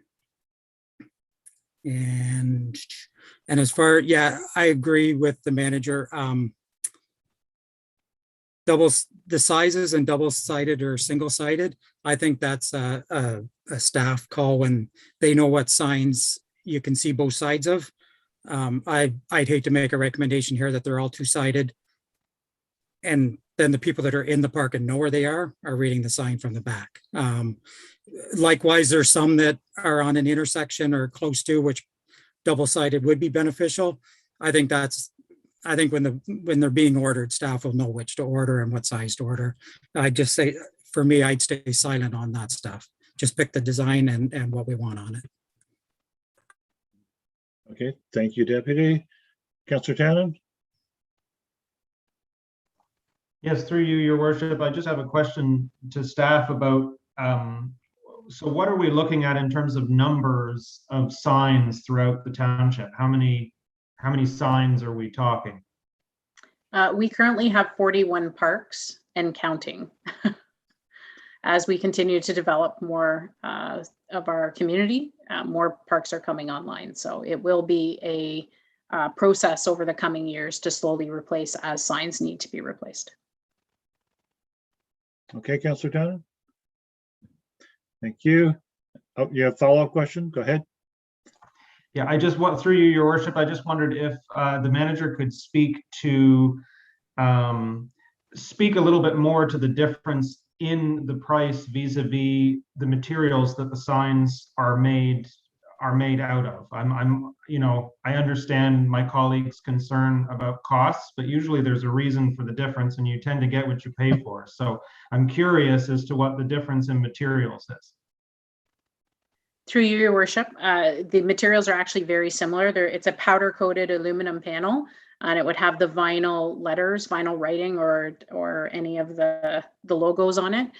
as far, yeah, I agree with the manager. The sizes and double-sided or single-sided, I think that's a staff call when they know what signs you can see both sides of. I'd hate to make a recommendation here that they're all two-sided, and then the people that are in the park and know where they are reading the sign from the back. Likewise, there's some that are on an intersection or close to, which double-sided would be beneficial. I think when they're being ordered, staff will know which to order and what size to order. I just say for me, I'd stay silent on that stuff. Just pick the design and what we want on it. Okay, thank you, Deputy. Councillor Tannen? Yes, through you, Your Worship. I just have a question to staff about, so what are we looking at in terms of numbers of signs throughout the township? How many signs are we talking? We currently have 41 parks and counting. As we continue to develop more of our community, more parks are coming online. So it will be a process over the coming years to slowly replace as signs need to be replaced. Okay, Councillor Tannen? Thank you. Oh, you have a follow-up question? Go ahead. Yeah, I just want, through you, Your Worship, I just wondered if the manager could speak to, speak a little bit more to the difference in the price vis-a-vis the materials that the signs are made out of. You know, I understand my colleague's concern about costs, but usually there's a reason for the difference and you tend to get what you pay for. So I'm curious as to what the difference in materials is. Through you, Your Worship, the materials are actually very similar. It's a powder-coated aluminum panel, and it would have the vinyl letters, vinyl writing, or any of the logos on it.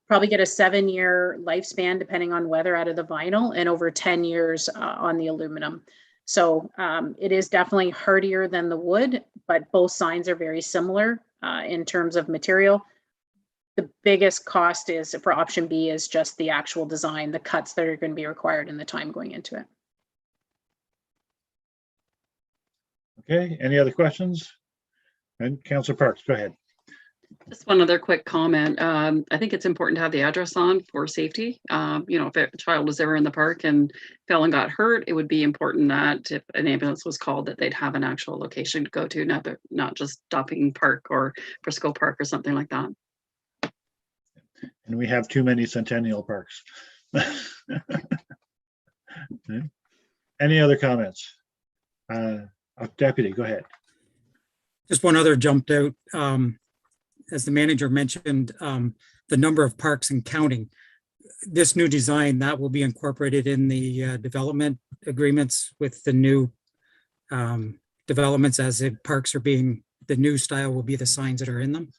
Probably get a 7-year lifespan depending on weather out of the vinyl, and over 10 years on the aluminum. So it is definitely hardier than the wood, but both signs are very similar in terms of material. The biggest cost is for option B is just the actual design, the cuts that are going to be required and the time going into it. Okay, any other questions? And Councillor Parks, go ahead. Just one other quick comment. I think it's important to have the address on for safety. You know, if a child was ever in the park and fell and got hurt, it would be important that if an ambulance was called, that they'd have an actual location to go to, not just Dopping Park or Frisco Park or something like that. And we have too many centennial parks. Okay. Any other comments? Deputy, go ahead. Just one other jumped out. As the manager mentioned, the number of parks and counting. This new design, that will be incorporated in the development agreements with the new developments as the parks are being, the new style will be the signs that are in them.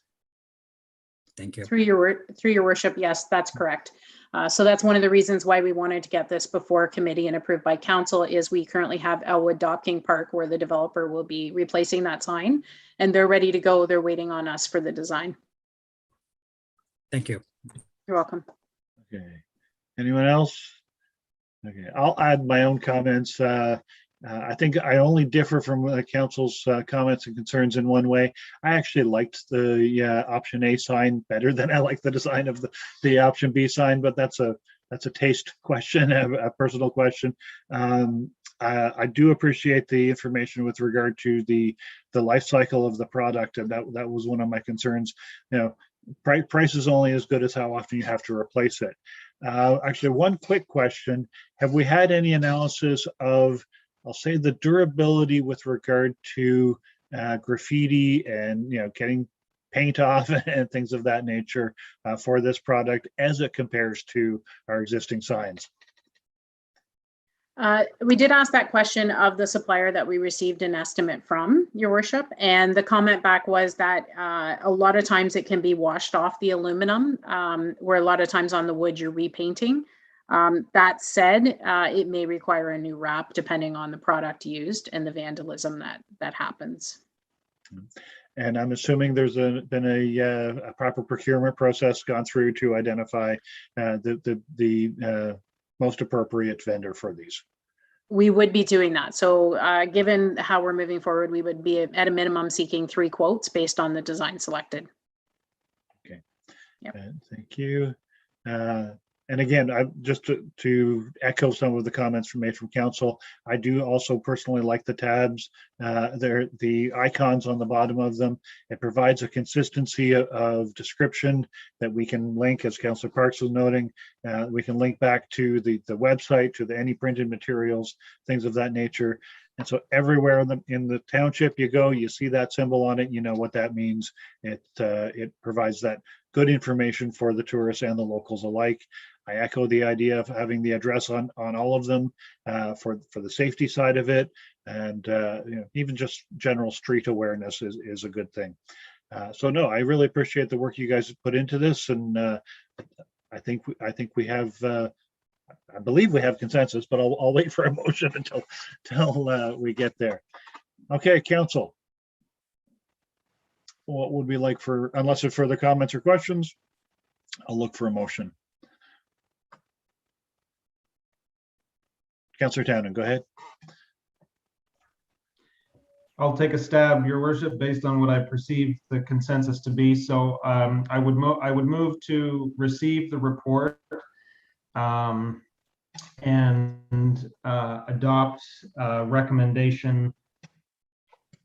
Thank you. Through your worship, yes, that's correct. So that's one of the reasons why we wanted to get this before committee and approved by council is we currently have Elwood Docking Park where the developer will be replacing that sign and they're ready to go. They're waiting on us for the design. Thank you. You're welcome. Okay. Anyone else? Okay, I'll add my own comments. I think I only differ from council's comments and concerns in one way. I actually liked the option A sign better than I like the design of the option B sign, but that's a taste question, a personal question. I do appreciate the information with regard to the life cycle of the product, and that was one of my concerns. You know, price is only as good as how often you have to replace it. Actually, one quick question: have we had any analysis of, I'll say, the durability with regard to graffiti and, you know, getting paint off and things of that nature for this product as it compares to our existing signs? We did ask that question of the supplier that we received an estimate from, Your Worship, and the comment back was that a lot of times it can be washed off the aluminum, where a lot of times on the wood you're repainting. That said, it may require a new wrap depending on the product used and the vandalism that happens. And I'm assuming there's been a proper procurement process gone through to identify the most appropriate vendor for these. We would be doing that. So given how we're moving forward, we would be at a minimum seeking 3 quotes based on the design selected. Okay. Yep. Thank you. And again, just to echo some of the comments made from council, I do also personally like the tabs. They're the icons on the bottom of them. It provides a consistency of description that we can link, as Councillor Parks was noting. We can link back to the website, to any printed materials, things of that nature. And so everywhere in the township you go, you see that symbol on it, you know what that means. It provides that good information for the tourists and the locals alike. I echo the idea of having the address on all of them for the safety side of it. And even just general street awareness is a good thing. So no, I really appreciate the work you guys have put into this, and I think we have. I believe we have consensus, but I'll wait for a motion until we get there. Okay, council. What would we like for, unless there's further comments or questions, I'll look for a motion. Councillor Townend, go ahead. I'll take a stab, Your Worship, based on what I perceive the consensus to be. So I would move to receive the report and adopt recommendation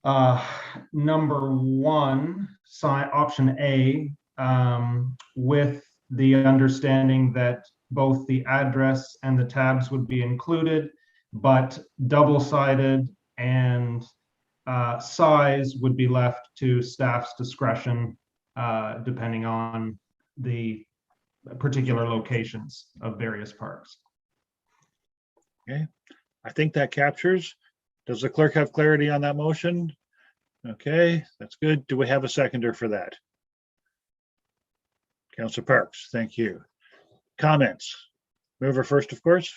number 1, option A, with the understanding that both the address and the tabs would be included, but double-sided and size would be left to staff's discretion, depending on the particular locations of various parks. Okay, I think that captures. Does the clerk have clarity on that motion? Okay, that's good. Do we have a seconder for that? Councillor Parks, thank you. Comments? Mover first, of course.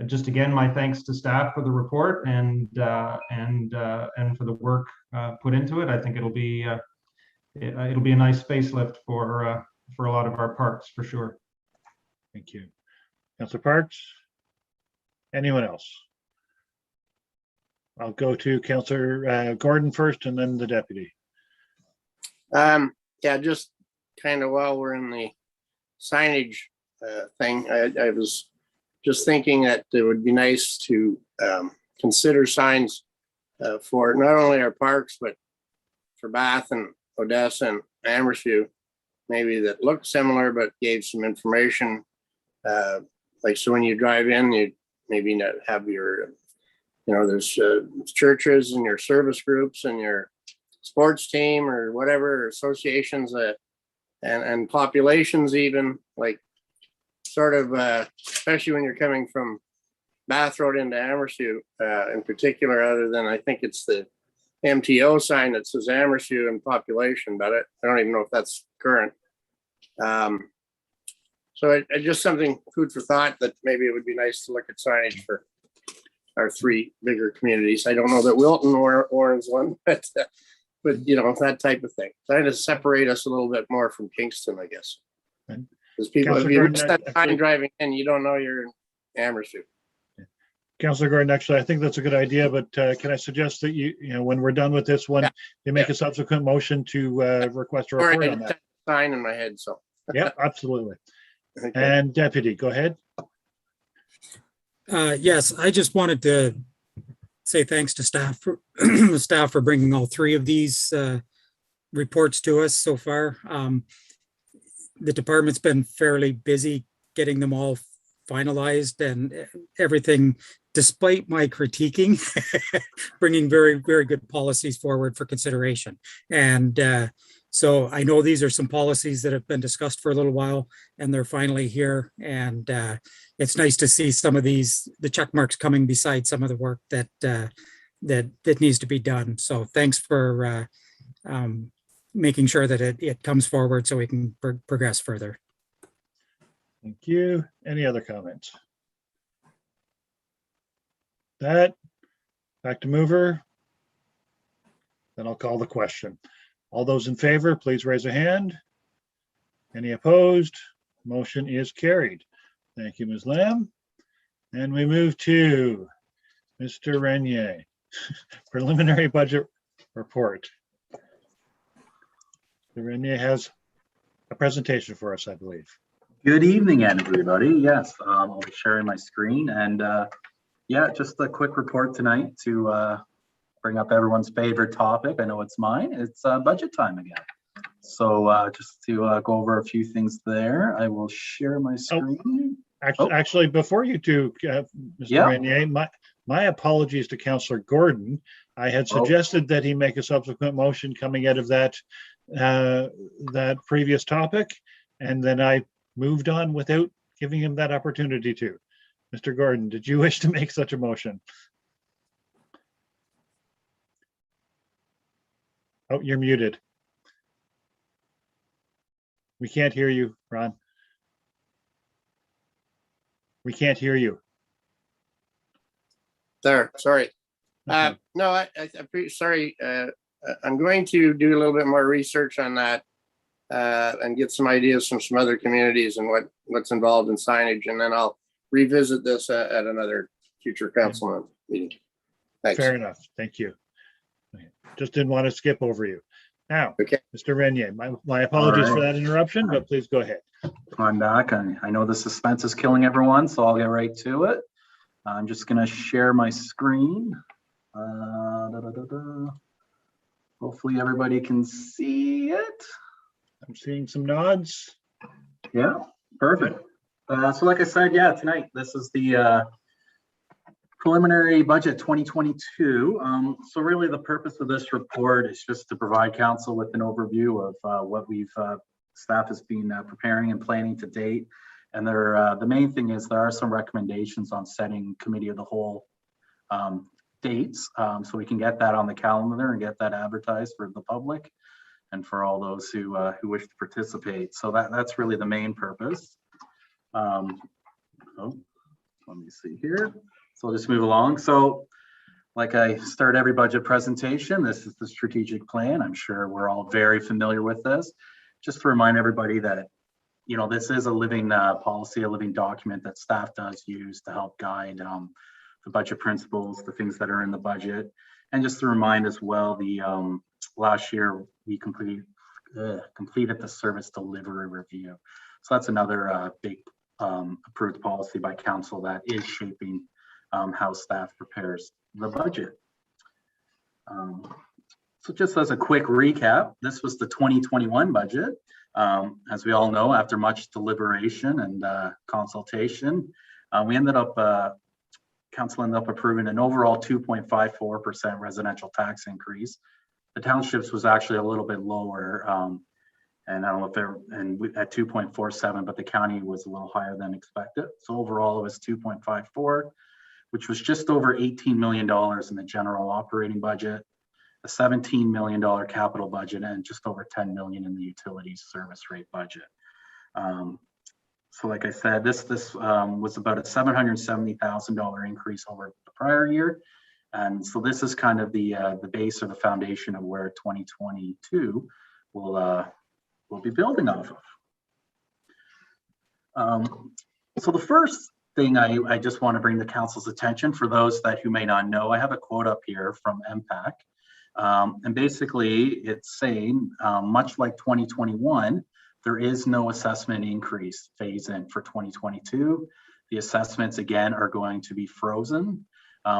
Just again, my thanks to staff for the report and for the work put into it. I think it'll be a nice facelift for a lot of our parks for sure. Thank you. Councillor Parks. Anyone else? I'll go to Councillor Gordon first, and then the deputy. Yeah, just kind of while we're in the signage thing, I was just thinking that it would be nice to consider signs for not only our parks, but for Bath and Odessa and Amherst, maybe that look similar, but gave some information. Like, so when you drive in, you maybe not have your, there's churches and your service groups and your sports team or whatever, or associations and populations even, like sort of, especially when you're coming from Bath Road into Amherst in particular, other than I think it's the MTO sign that says Amherst and population, but I don't even know if that's current. So it just something food for thought that maybe it would be nice to look at signage for our 3 bigger communities. I don't know that Wilton or Oran's one, but that type of thing. Trying to separate us a little bit more from Kingston, I guess. Because people, if you reach that sign driving in, you don't know you're in Amherst. Councillor Gordon, actually, I think that's a good idea, but can I suggest that when we're done with this one, you make a subsequent motion to request a report on that? Sign in my head, so. Yeah, absolutely. Okay. And deputy, go ahead. Yes, I just wanted to say thanks to staff for bringing all 3 of these reports to us so far. The department's been fairly busy getting them all finalized and everything, despite my critiquing, bringing very, very good policies forward for consideration. And so I know these are some policies that have been discussed for a little while, and they're finally here. And it's nice to see some of these, the check marks coming beside some of the work that needs to be done. So thanks for making sure that it comes forward so we can progress further. Thank you. Any other comments? That, back to mover. Then I'll call the question. All those in favor, please raise a hand. Any opposed? Motion is carried. Thank you, Ms. Lamb. And we move to Mr. Renier, preliminary budget report. Mr. Renier has a presentation for us, I believe. Good evening, everybody. Yes, I'll be sharing my screen, and yeah, just a quick report tonight to bring up everyone's favorite topic. I know it's mine. It's budget time again. So just to go over a few things there, I will share my screen. Actually, before you do, Mr. Renier, My apologies to Councillor Gordon. I had suggested that he make a subsequent motion coming out of that previous topic, and then I moved on without giving him that opportunity to. Mr. Gordon, did you wish to make such a motion? Oh, you're muted. We can't hear you, Ron. We can't hear you. There, sorry. Okay. No, I'm pretty sorry. I'm going to do a little bit more research on that and get some ideas from some other communities and what's involved in signage, and then I'll revisit this at another future council meeting. Thanks. Fair enough. Thank you. Just didn't want to skip over you. Now, Okay. Mr. Renier, my apologies for right. that interruption, but please go ahead. I'm back, and I know the suspense is killing everyone, so I'll get right to it. I'm just going to share my screen. Hopefully everybody can see it. I'm seeing some nods. Yeah, perfect. So like I said, yeah, tonight, this is the preliminary budget 2022. So really the purpose of this report is just to provide council with an overview of what staff has been preparing and planning to date. And the main thing is there are some recommendations on setting committee of the whole dates, so we can get that on the calendar and get that advertised for the public and for all those who wish to participate. So that's really the main purpose. Let me see here. So I'll just move along. So like I start every budget presentation, this is the strategic plan. I'm sure we're all very familiar with this. Just to remind everybody that, you know, this is a living policy, a living document that staff does use to help guide the budget principles, the things that are in the budget. And just to remind as well, the last year we completed the service delivery review. So that's another big approved policy by council that is shaping how staff prepares the budget. So just as a quick recap, this was the 2021 budget. As we all know, after much deliberation and consultation, council ended up approving an overall 2.54% residential tax increase. The townships was actually a little bit lower, and I don't know if they're at 2.47, but the county was a little higher than expected. So overall, it was 2.54, which was just over $18 million in the general operating budget, a $17 million capital budget, and just over $10 million in the utilities service rate budget. So like I said, this was about a $770,000 increase over the prior year. And so this is kind of the base or the foundation of where 2022 will be building off of. So the first thing I just want to bring the council's attention for those who may not know, I have a quote up here from MPAC. And basically it's saying, much like 2021, there is no assessment increase phase in for 2022. The assessments again are going to be frozen.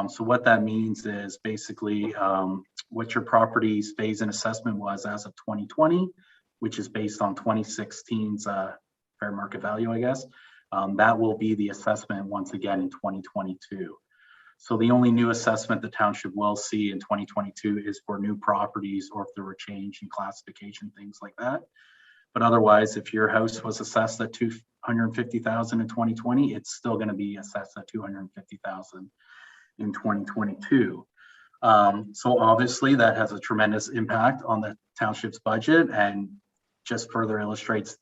So what that means is basically what your property's phase in assessment was as of 2020, which is based on 2016's fair market value, I guess. That will be the assessment once again in 2022. So the only new assessment the township will see in 2022 is for new properties or if there were change in classification, things like that. But otherwise, if your house was assessed at $250,000 in 2020, it's still going to be assessed at $250,000 in 2022. So obviously that has a tremendous impact on the township's budget and just further illustrates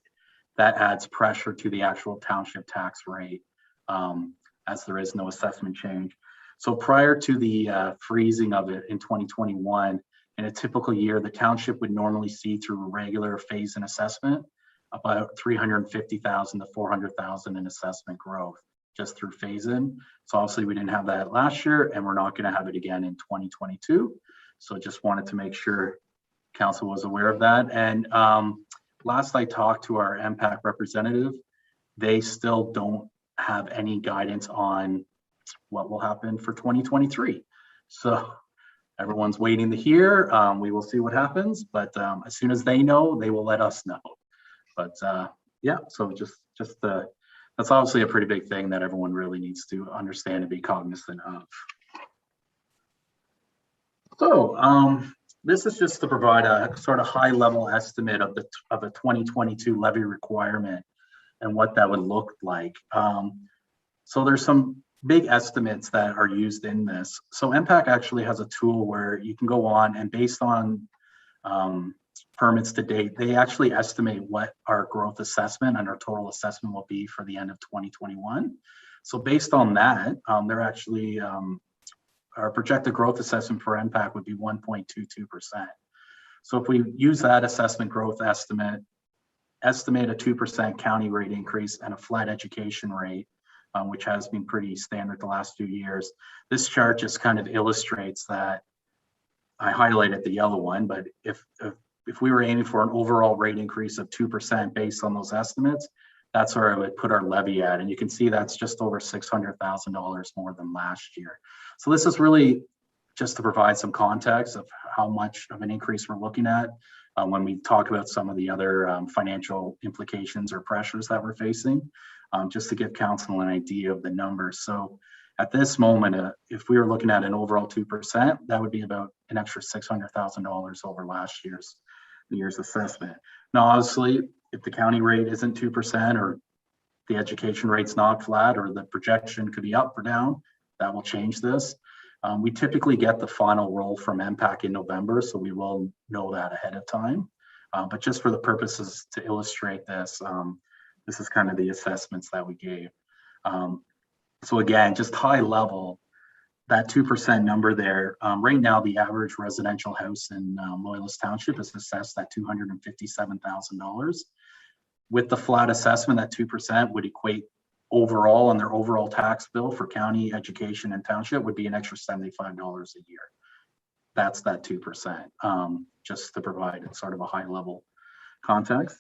that adds pressure to the actual township tax rate as there is no assessment change. So prior to the freezing of it in 2021, in a typical year, the township would normally see through a regular phase in assessment about $350,000 to $400,000 in assessment growth just through phase in. So obviously we didn't have that last year and we're not going to have it again in 2022. So just wanted to make sure council was aware of that. And last I talked to our MPAC representative, they still don't have any guidance on what will happen for 2023. So everyone's waiting to hear. We will see what happens, but as soon as they know, they will let us know. But yeah, so just that's obviously a pretty big thing that everyone really needs to understand and be cognizant of. So this is just to provide a sort of high level estimate of the 2022 levy requirement and what that would look like. So there's some big estimates that are used in this. So MPAC actually has a tool where you can go on and based on permits to date, they actually estimate what our growth assessment and our total assessment will be for the end of 2021. So based on that, they're actually, our projected growth assessment for MPAC would be 1.22%. So if we use that assessment growth estimate a 2% county rate increase and a flat education rate, which has been pretty standard the last few years. This chart just kind of illustrates that. I highlighted the yellow one, but if we were aiming for an overall rate increase of 2% based on those estimates, that's where I would put our levy at. And you can see that's just over $600,000 more than last year. So this is really just to provide some context of how much of an increase we're looking at when we talk about some of the other financial implications or pressures that we're facing. Just to give council an idea of the numbers. So at this moment, if we were looking at an overall 2%, that would be about an extra $600,000 over last year's assessment. Now, obviously, if the county rate isn't 2% or the education rate's not flat or the projection could be up or down, that will change this. We typically get the final roll from MPAC in November, so we will know that ahead of time. But just for the purposes to illustrate this, this is kind of the assessments that we gave. So again, just high level, that 2% number there, right now the average residential house in Loyalist Township is assessed at $257,000. With the flat assessment, that 2% would equate overall on their overall tax bill for county, education, and township would be an extra $75 a year. That's that 2%, just to provide sort of a high level context.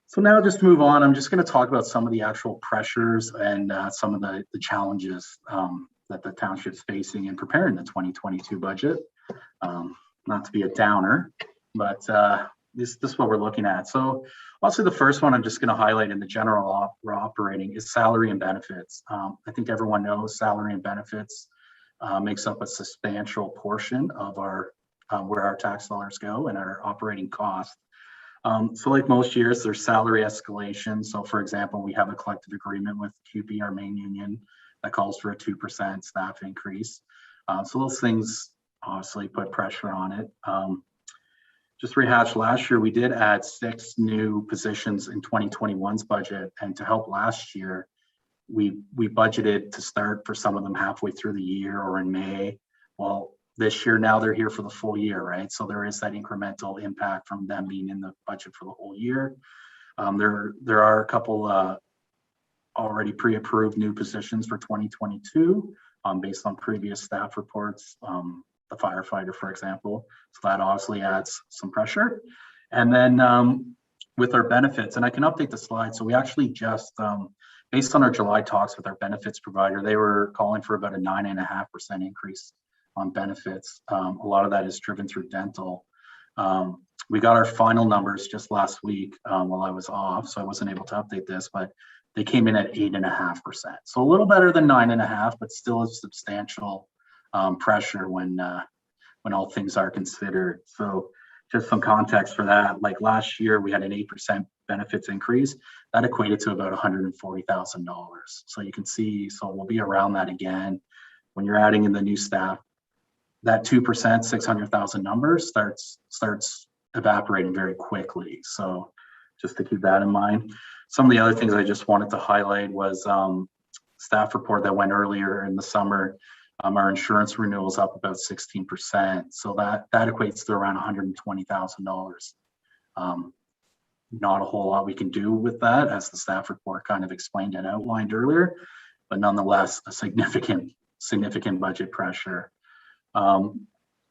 So now just move on. I'm just going to talk about some of the actual pressures and some of the challenges that the township's facing in preparing the 2022 budget. Not to be a downer, but this is what we're looking at. So also the first one I'm just going to highlight in the general operating is salary and benefits. I think everyone knows salary and benefits makes up a substantial portion of our where our tax dollars go and our operating costs. So like most years, there's salary escalation. So for example, we have a collective agreement with QP, our main union, that calls for a 2% staff increase. So those things obviously put pressure on it. Just rehash last year, we did add 6 new positions in 2021's budget. And to help last year, we budgeted to start for some of them halfway through the year or in May. Well, this year, now they're here for the full year, right? So there is that incremental impact from them being in the budget for the whole year. There are a couple already pre-approved new positions for 2022 based on previous staff reports, the firefighter, for example. So that obviously adds some pressure. And then with our benefits, and I can update the slide. So we actually just, based on our July talks with our benefits provider, they were calling for about a 9.5% increase on benefits. A lot of that is driven through dental. We got our final numbers just last week while I was off, so I wasn't able to update this, but they came in at 8.5%. So a little better than 9.5%, but still a substantial pressure when all things are considered. So just some context for that, like last year we had an 8% benefits increase. That equated to about $140,000. So you can see, so we'll be around that again. When you're adding in the new staff, that 2%, 600,000 number starts evaporating very quickly. So just to keep that in mind. Some of the other things I just wanted to highlight was staff report that went earlier in the summer. Our insurance renewal is up about 16%. So that equates to around $120,000. Not a whole lot we can do with that, as the staff report kind of explained and outlined earlier, but nonetheless, a significant budget pressure.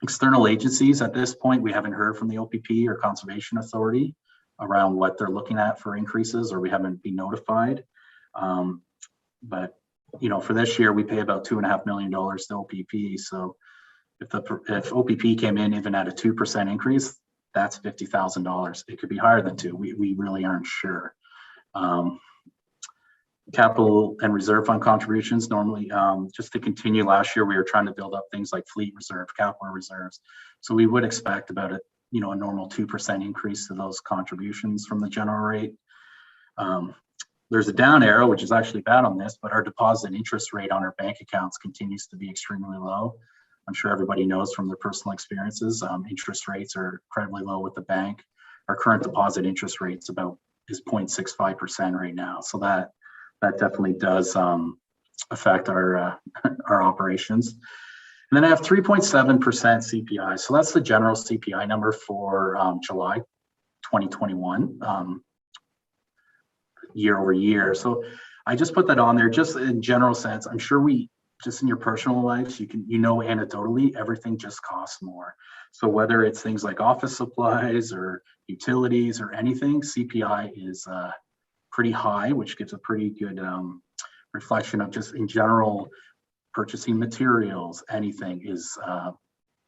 External agencies at this point, we haven't heard from the OPP or Conservation Authority around what they're looking at for increases, or we haven't been notified. But you know, for this year, we pay about $2.5 million to OPP. So if OPP came in even at a 2% increase, that's $50,000. It could be higher than 2. We really aren't sure. Capital and reserve fund contributions normally, just to continue last year, we were trying to build up things like fleet reserve, capital reserves. So we would expect about a normal 2% increase to those contributions from the general rate. There's a down arrow, which is actually bad on this, but our deposit interest rate on our bank accounts continues to be extremely low. I'm sure everybody knows from their personal experiences, interest rates are incredibly low with the bank. Our current deposit interest rate is 0.65% right now. So that definitely does affect our operations. And then I have 3.7% CPI. So that's the general CPI number for July 2021, year over year. So I just put that on there just in general sense. I'm sure just in your personal lives, anecdotally, everything just costs more. So whether it's things like office supplies or utilities or anything, CPI is pretty high, which gives a pretty good reflection of just in general purchasing materials, anything is,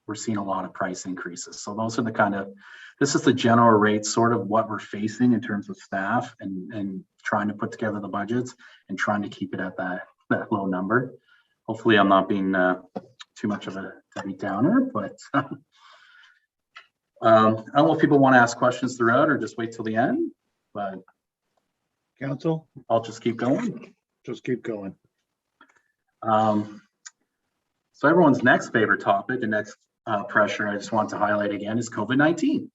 we're seeing a lot of price increases. So those are this is the general rate, sort of what we're facing in terms of staff and trying to put together the budgets and trying to keep it at that low number. Hopefully I'm not being too much of a Debbie Downer, but I don't know if people want to ask questions throughout or just wait till the end, but Council, I'll just keep going. just keep going. So everyone's next favorite topic and next pressure I just want to highlight again is COVID-19.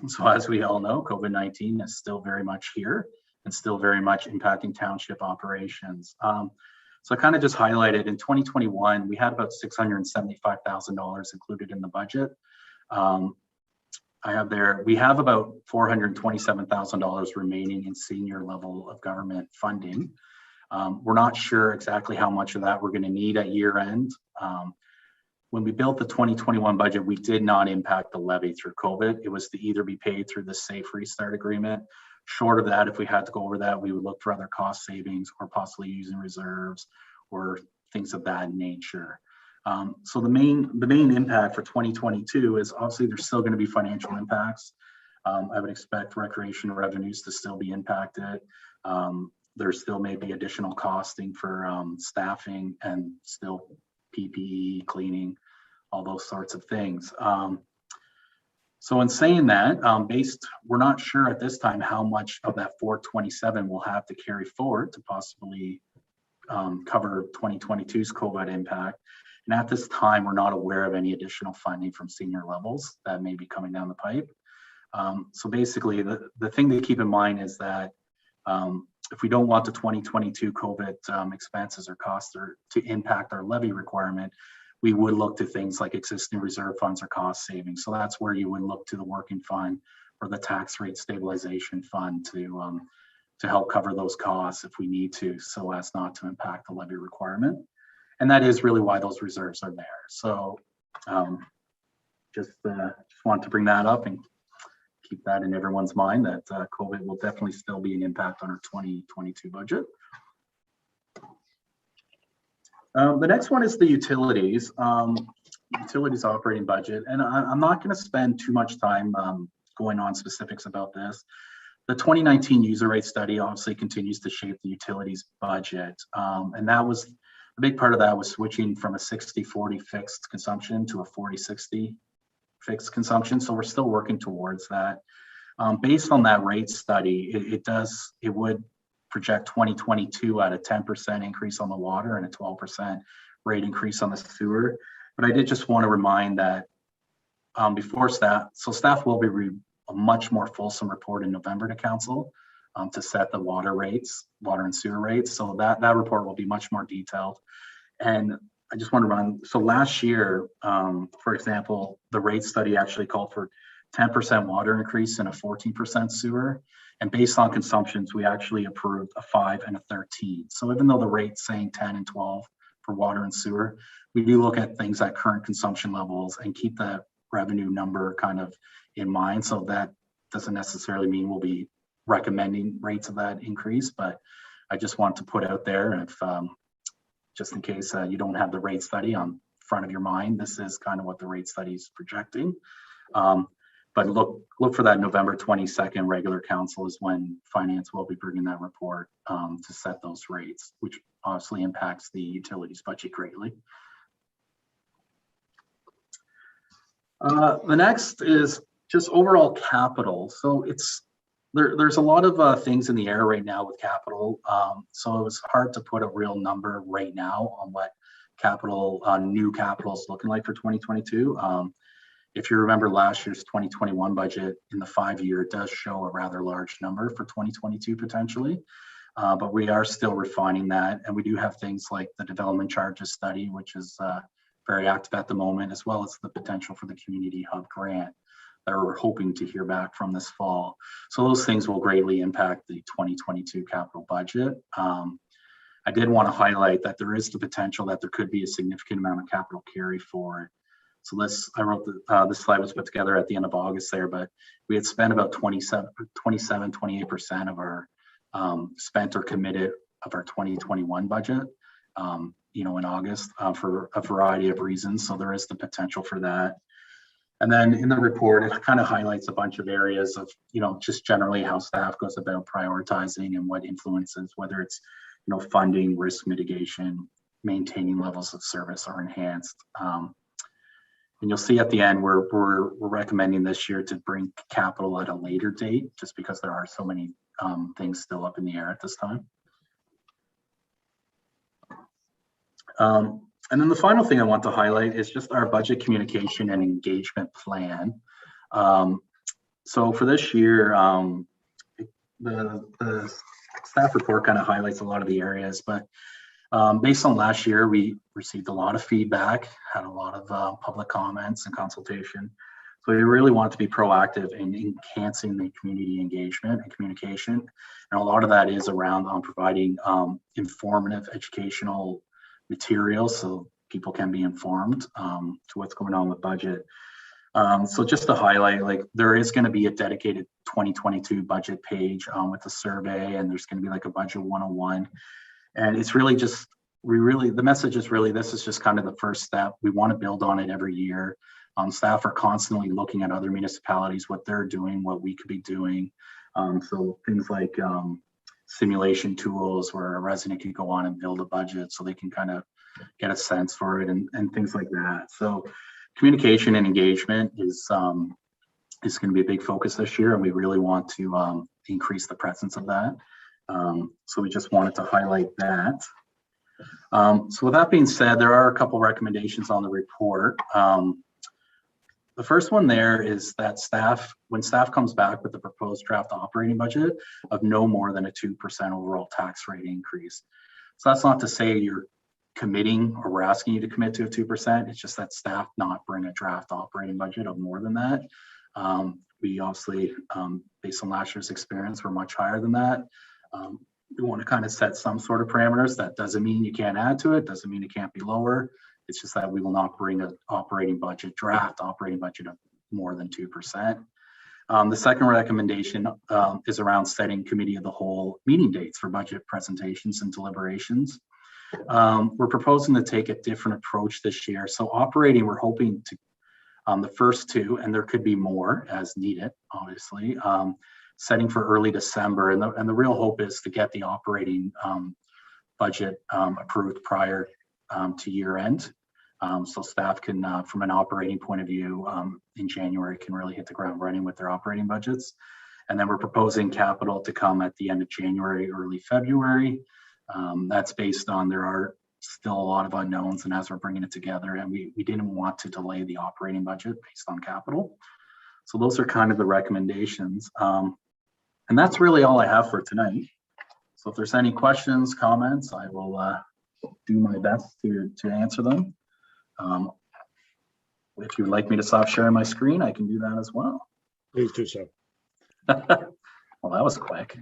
So as we all know, COVID-19 is still very much here and still very much impacting township operations. So I kind of just highlighted in 2021, we had about $675,000 included in the budget. We have about $427,000 remaining in senior level of government funding. We're not sure exactly how much of that we're going to need at year end. When we built the 2021 budget, we did not impact the levy through COVID. It was to either be paid through the Safe Restart Agreement. Short of that, if we had to go over that, we would look for other cost savings or possibly using reserves or things of that nature. So the main impact for 2022 is obviously there's still going to be financial impacts. I would expect recreation revenues to still be impacted. There still may be additional costing for staffing and still PPE, cleaning, all those sorts of things. So in saying that, we're not sure at this time how much of that 427 we'll have to carry forward to possibly cover 2022's COVID impact. And at this time, we're not aware of any additional funding from senior levels that may be coming down the pipe. So basically, the thing to keep in mind is that if we don't want the 2022 COVID expenses or costs to impact our levy requirement, we would look to things like existing reserve funds or cost savings. So that's where you would look to the working fund or the tax rate stabilization fund to help cover those costs if we need to, so as not to impact the levy requirement. And that is really why those reserves are there. So just want to bring that up and keep that in everyone's mind that COVID will definitely still be an impact on our 2022 budget. The next one is the utilities operating budget. And I'm not going to spend too much time going on specifics about this. The 2019 user rate study obviously continues to shape the utilities budget. And that was a big part of that was switching from a 60-40 fixed consumption to a 40-60 fixed consumption. So we're still working towards that. Based on that rate study, it would project 2022 at a 10% increase on the water and a 12% rate increase on the sewer. But I did just want to remind that before staff will be a much more fulsome report in November to council to set the water and sewer rates. So that report will be much more detailed. And I just want to run, so last year, for example, the rate study actually called for 10% water increase and a 14% sewer. And based on consumptions, we actually approved a 5 and a 13. So even though the rate's saying 10 and 12 for water and sewer, we do look at things at current consumption levels and keep that revenue number kind of in mind. So that doesn't necessarily mean we'll be recommending rates of that increase, but I just want to put out there if just in case you don't have the rate study on front of your mind, this is kind of what the rate study is projecting. But look for that November 22nd regular council is when finance will be bringing that report to set those rates, which obviously impacts the utilities budget greatly. The next is just overall capital. So there's a lot of things in the air right now with capital. So it was hard to put a real number right now on what new capital is looking like for 2022. If you remember last year's 2021 budget in the 5-year, it does show a rather large number for 2022 potentially, but we are still refining that. And we do have things like the development charges study, which is very active at the moment, as well as the potential for the community hub grant that we're hoping to hear back from this fall. So those things will greatly impact the 2022 capital budget. I did want to highlight that there is the potential that there could be a significant amount of capital carry forward. So I wrote this slide was put together at the end of August there, but we had spent about 28% of our spent or committed of our 2021 budget, in August for a variety of reasons. So there is the potential for that. And then in the report, it kind of highlights a bunch of areas of, just generally how staff goes about prioritizing and what influences, whether it's, funding, risk mitigation, maintaining levels of service are enhanced. And you'll see at the end, we're recommending this year to bring capital at a later date, just because there are so many things still up in the air at this time. And then the final thing I want to highlight is just our budget communication and engagement plan. So for this year, the staff report kind of highlights a lot of the areas, but based on last year, we received a lot of feedback, had a lot of public comments and consultation. So we really want to be proactive in enhancing the community engagement and communication. And a lot of that is around providing informative educational materials so people can be informed to what's going on with budget. So just to highlight, there is going to be a dedicated 2022 budget page with a survey, and there's going to be a budget 101. And it's really just, the message is really, this is just kind of the first step. We want to build on it every year. Staff are constantly looking at other municipalities, what they're doing, what we could be doing. So things like simulation tools where a resident can go on and build a budget so they can kind of get a sense for it and things like that. So communication and engagement is going to be a big focus this year, and we really want to increase the presence of that. So we just wanted to highlight that. So with that being said, there are a couple recommendations on the report. The first one there is that when staff comes back with the proposed draft operating budget of no more than a 2% overall tax rate increase. So that's not to say you're committing or we're asking you to commit to a 2%. It's just that staff not bring a draft operating budget of more than that. We obviously, based on last year's experience, we're much higher than that. We want to kind of set some sort of parameters. That doesn't mean you can't add to it, doesn't mean it can't be lower. It's just that we will not bring an draft operating budget of more than 2%. The second recommendation is around setting committee of the whole meeting dates for budget presentations and deliberations. We're proposing to take a different approach this year. So operating, we're hoping to, the first two, and there could be more as needed, obviously, setting for early December. And the real hope is to get the operating budget approved prior to year end. So staff can, from an operating point of view, in January can really hit the ground running with their operating budgets. And then we're proposing capital to come at the end of January, early February. That's based on there are still a lot of unknowns, and as we're bringing it together, and we didn't want to delay the operating budget based on capital. So those are kind of the recommendations. And that's really all I have for tonight. So if there's any questions, comments, I will do my best to answer them. If you'd like me to stop sharing my screen, I can do that as well. Please do so. Well, that was quick.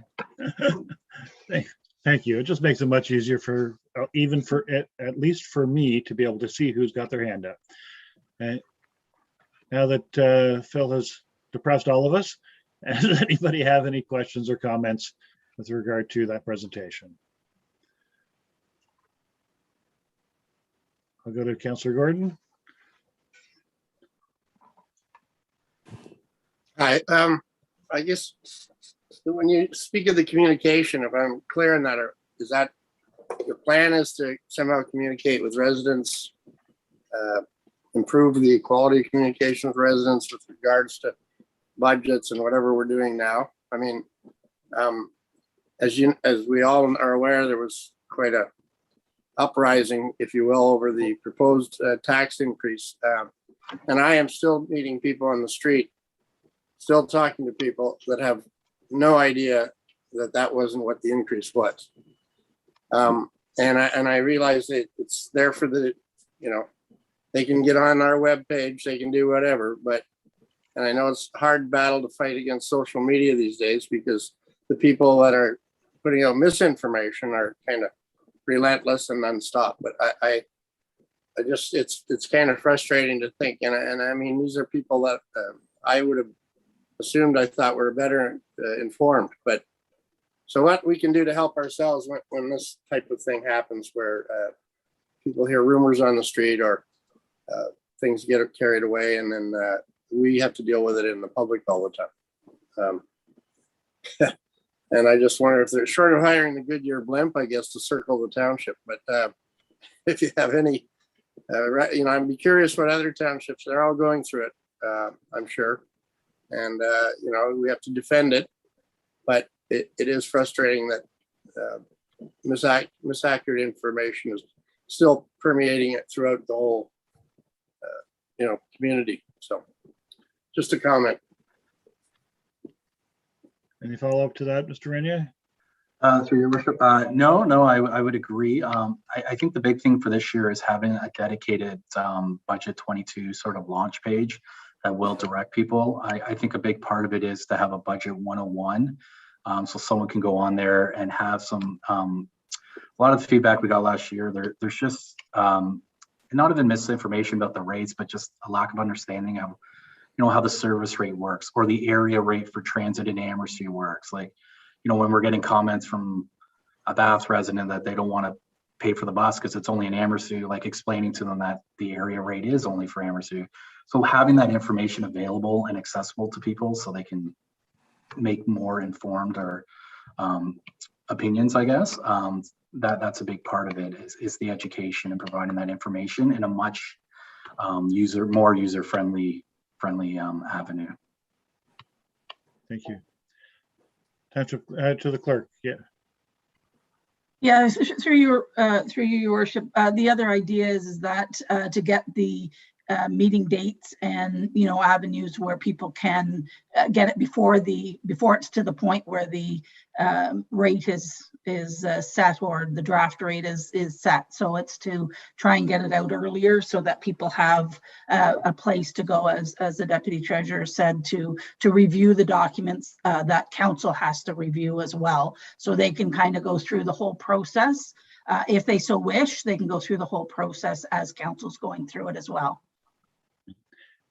Thank you. It just makes it much easier for, even for it, at least for me, to be able to see who's got their hand up. And now that Phil has depressed all of us, does anybody have any questions or comments with regard to that presentation? I'll go to Councillor Gordon. I guess when you speak of the communication, if I'm clear on that, is that your plan is to somehow communicate with residents, improve the quality of communication with residents with regards to budgets and whatever we're doing now? I mean, as we all are aware, there was quite a uprising, if you will, over the proposed tax increase. And I am still meeting people on the street, still talking to people that have no idea that that wasn't what the increase was. And I realize that it's there for the, they can get on our webpage, they can do whatever, and I know it's a hard battle to fight against social media these days because the people that are putting out misinformation are kind of relentless and nonstop. But I just, it's kind of frustrating to think. And I mean, these are people that I would have assumed, I thought were better informed. But so what we can do to help ourselves when this type of thing happens, where people hear rumors on the street or things get carried away, and then we have to deal with it in the public all the time. And I just wonder if they're short of hiring the Goodyear blimp, I guess, to circle the township. But if you have any, I'd be curious what other townships, they're all going through it, I'm sure. And, we have to defend it. But it is frustrating that misaccurate information is still permeating it throughout the whole, community. So just a comment. Any follow-up to that, Mr. Renier? Through your worship, no, I would agree. I think the big thing for this year is having a dedicated budget 22 sort of launch page that will direct people. I think a big part of it is to have a budget 101, so someone can go on there and have some. A lot of the feedback we got last year, there's just not even misinformation about the rates, but just a lack of understanding of how the service rate works or the area rate for transit in Amherst works. Like, when we're getting comments from a Bath resident that they don't want to pay for the bus because it's only in Amherst, like explaining to them that the area rate is only for Amherst. So having that information available and accessible to people so they can make more informed or opinions, I guess, that's a big part of it is the education and providing that information in a much more user-friendly avenue. Thank you. Time to the clerk. Yeah. Yeah, through your worship. The other idea is that to get the meeting dates and avenues where people can get it before it's to the point where the rate is set, or the draft rate is set. So it's to try and get it out earlier so that people have a place to go, as the deputy treasurer said, to review the documents that council has to review as well, so they can kind of go through the whole process. If they so wish, they can go through the whole process as council's going through it as well.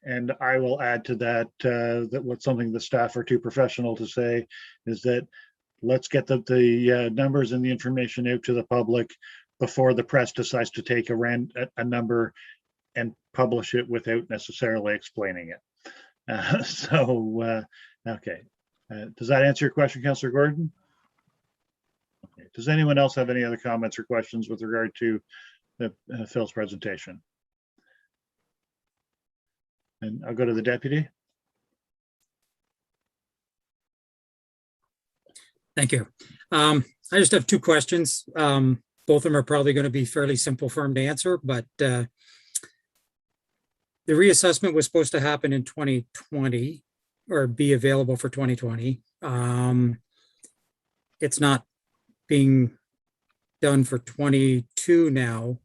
And I will add to that, that what's something the staff are too professional to say is that let's get the numbers and the information out to the public before the press decides to take a number and publish it without necessarily explaining it. Okay. Does that answer your question, Councillor Gordon? Okay. Does anyone else have any other comments or questions with regard to Phil's presentation? And I'll go to the deputy. Thank you. I just have two questions. Both of them are probably going to be fairly simple for him to answer, but the reassessment was supposed to happen in 2020 or be available for 2020. It's not being done for 22 now,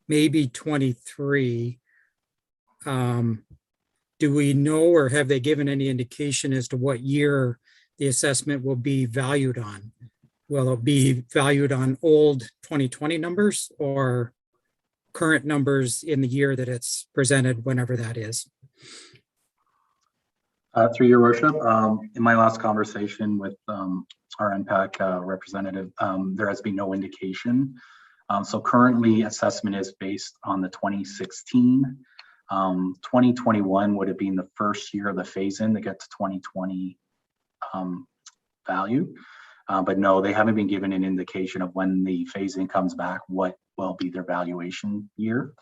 maybe 23. Do we know, or have they given any indication as to what year the assessment will be valued on? Will it be valued on old 2020 numbers or current numbers in the year that it's presented, whenever that is? Through your worship, in my last conversation with our NPAC representative, there has been no indication. So currently assessment is based on the 2016 2021 would have been the first year of the phase-in to get to 2020 value. But no, they haven't been given an indication of when the phase-in comes back, what will be their valuation year.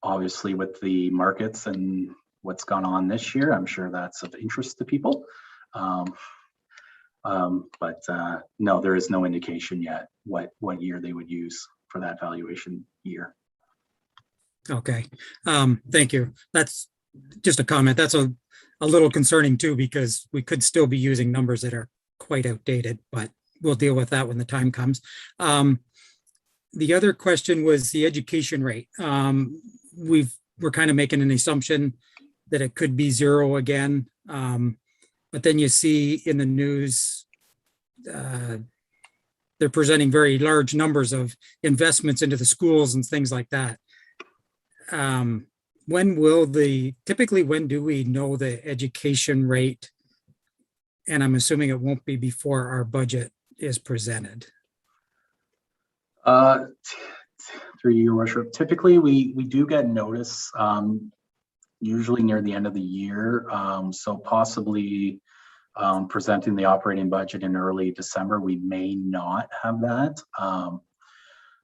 Obviously, with the markets and what's gone on this year, I'm sure that's of interest to people. But no, there is no indication yet what year they would use for that valuation year. Okay, thank you. That's just a comment. That's a little concerning too, because we could still be using numbers that are quite outdated, but we'll deal with that when the time comes. The other question was the education rate. We're kind of making an assumption that it could be zero again. But then you see in the news, they're presenting very large numbers of investments into the schools and things like that. Typically, when do we know the education rate? And I'm assuming it won't be before our budget is presented. Through your worship, typically we do get notice, usually near the end of the year. So possibly presenting the operating budget in early December, we may not have that.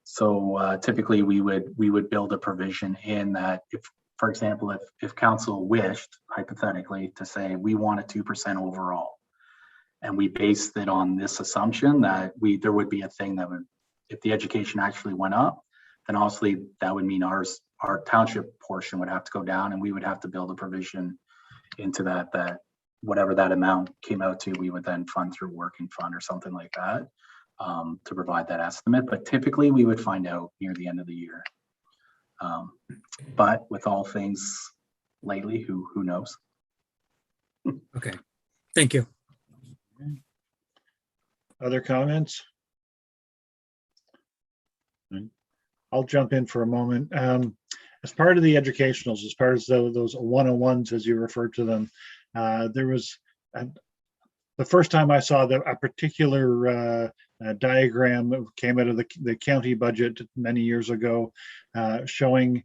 So typically we would build a provision in that if, for example, if council wished, hypothetically, to say we want a 2% overall, and we based it on this assumption that there would be a thing that would, if the education actually went up, then obviously that would mean our township portion would have to go down, and we would have to build a provision into that whatever that amount came out to, we would then fund through working fund or something like that to provide that estimate. But typically we would find out near the end of the year. But with all things lately, who knows? Okay, thank you. Other comments? I'll jump in for a moment. As part of the educationals, as part of those 101s, as you referred to them, there was the first time I saw a particular diagram that came out of the county budget many years ago, showing,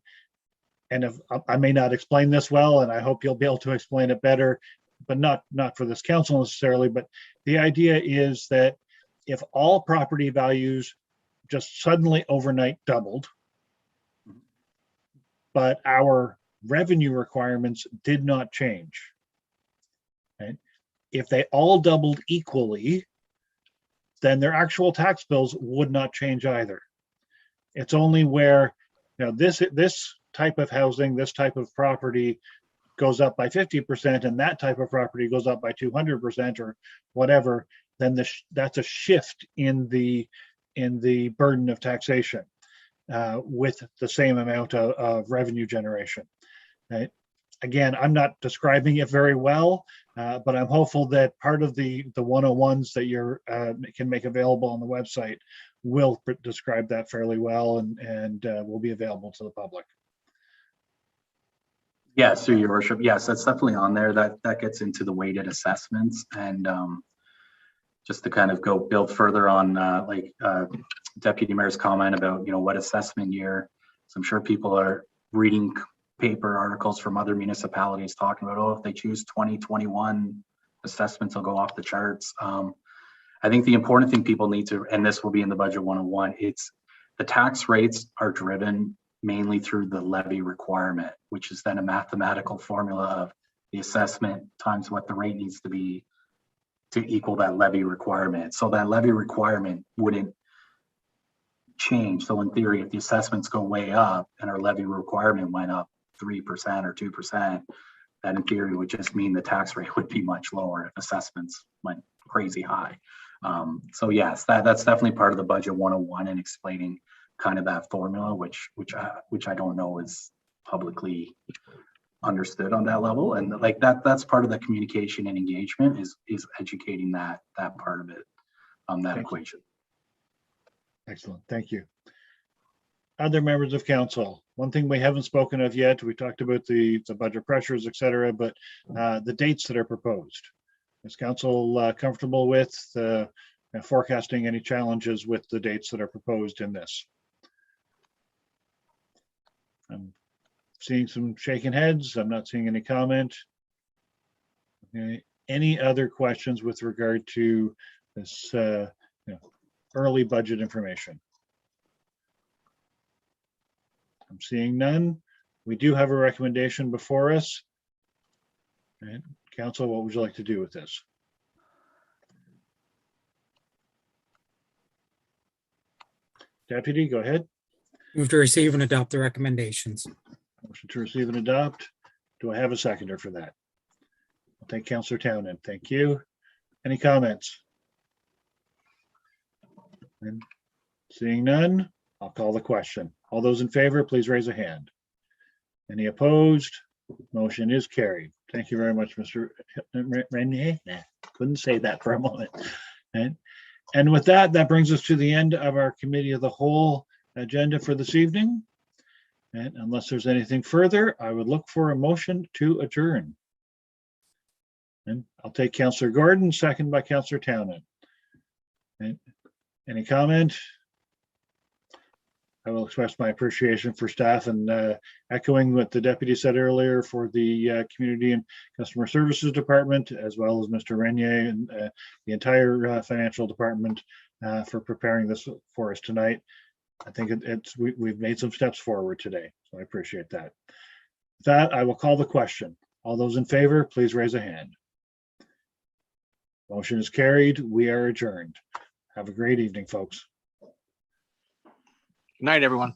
and if I may not explain this well, and I hope you'll be able to explain it better, but not for this council necessarily, but the idea is that if all property values just suddenly overnight doubled, but our revenue requirements did not change, right? If they all doubled equally, then their actual tax bills would not change either. It's only where, this type of housing, this type of property goes up by 50%, and that type of property goes up by 200% or whatever, then that's a shift in the burden of taxation with the same amount of revenue generation. Right? Again, I'm not describing it very well, but I'm hopeful that part of the 101s that you can make available on the website will describe that fairly well and will be available to the public. Yes, through your worship. Yes, that's definitely on there. That gets into the weighted assessments, and just to kind of go build further on Deputy Mayor's comment about, what assessment year. So I'm sure people are reading paper articles from other municipalities talking about, if they choose 2021, assessments will go off the charts. I think the important thing people need to, and this will be in the budget 101, it's the tax rates are driven mainly through the levy requirement, which is then a mathematical formula of the assessment times what the rate needs to be to equal that levy requirement. So that levy requirement wouldn't change. So in theory, if the assessments go way up and our levy requirement went up 3% or 2%, that in theory would just mean the tax rate would be much lower if assessments went crazy high. So yes, that's definitely part of the budget 101 and explaining kind of that formula, which I don't know is publicly understood on that level. And like that's part of the communication and engagement is educating that part of it, that equation. Excellent, thank you. Other members of council, one thing we haven't spoken of yet, we talked about the budget pressures, et cetera, but the dates that are proposed. Is council comfortable with forecasting any challenges with the dates that are proposed in this? seeing some shaking heads. I'm not seeing any comment. Okay. Any other questions with regard to this early budget information? I'm seeing none. We do have a recommendation before us. And Council, what would you like to do with this? Deputy, go ahead. Move to receive and adopt the recommendations. Motion to receive and adopt. Do I have a seconder for that? I'll take Councillor Townend. Thank you. Any comments? And seeing none, I'll call the question. All those in favor, please raise a hand. Any opposed? Motion is carried. Thank you very much, Mr. Renier. Couldn't say that for a moment. And with that, that brings us to the end of our Committee of the Whole agenda for this evening. And unless there's anything further, I would look for a motion to adjourn. And I'll take Councillor Gordon, second by Councillor Townend. And any comment? I will express my appreciation for staff and echoing what the deputy said earlier for the Community and Customer Services Department, as well as Mr. Renier and the entire financial department for preparing this for us tonight. I think we've made some steps forward today, so I appreciate that. With that, I will call the question. All those in favor, please raise a hand. Motion is carried. We are adjourned. Have a great evening, folks. Good night, everyone.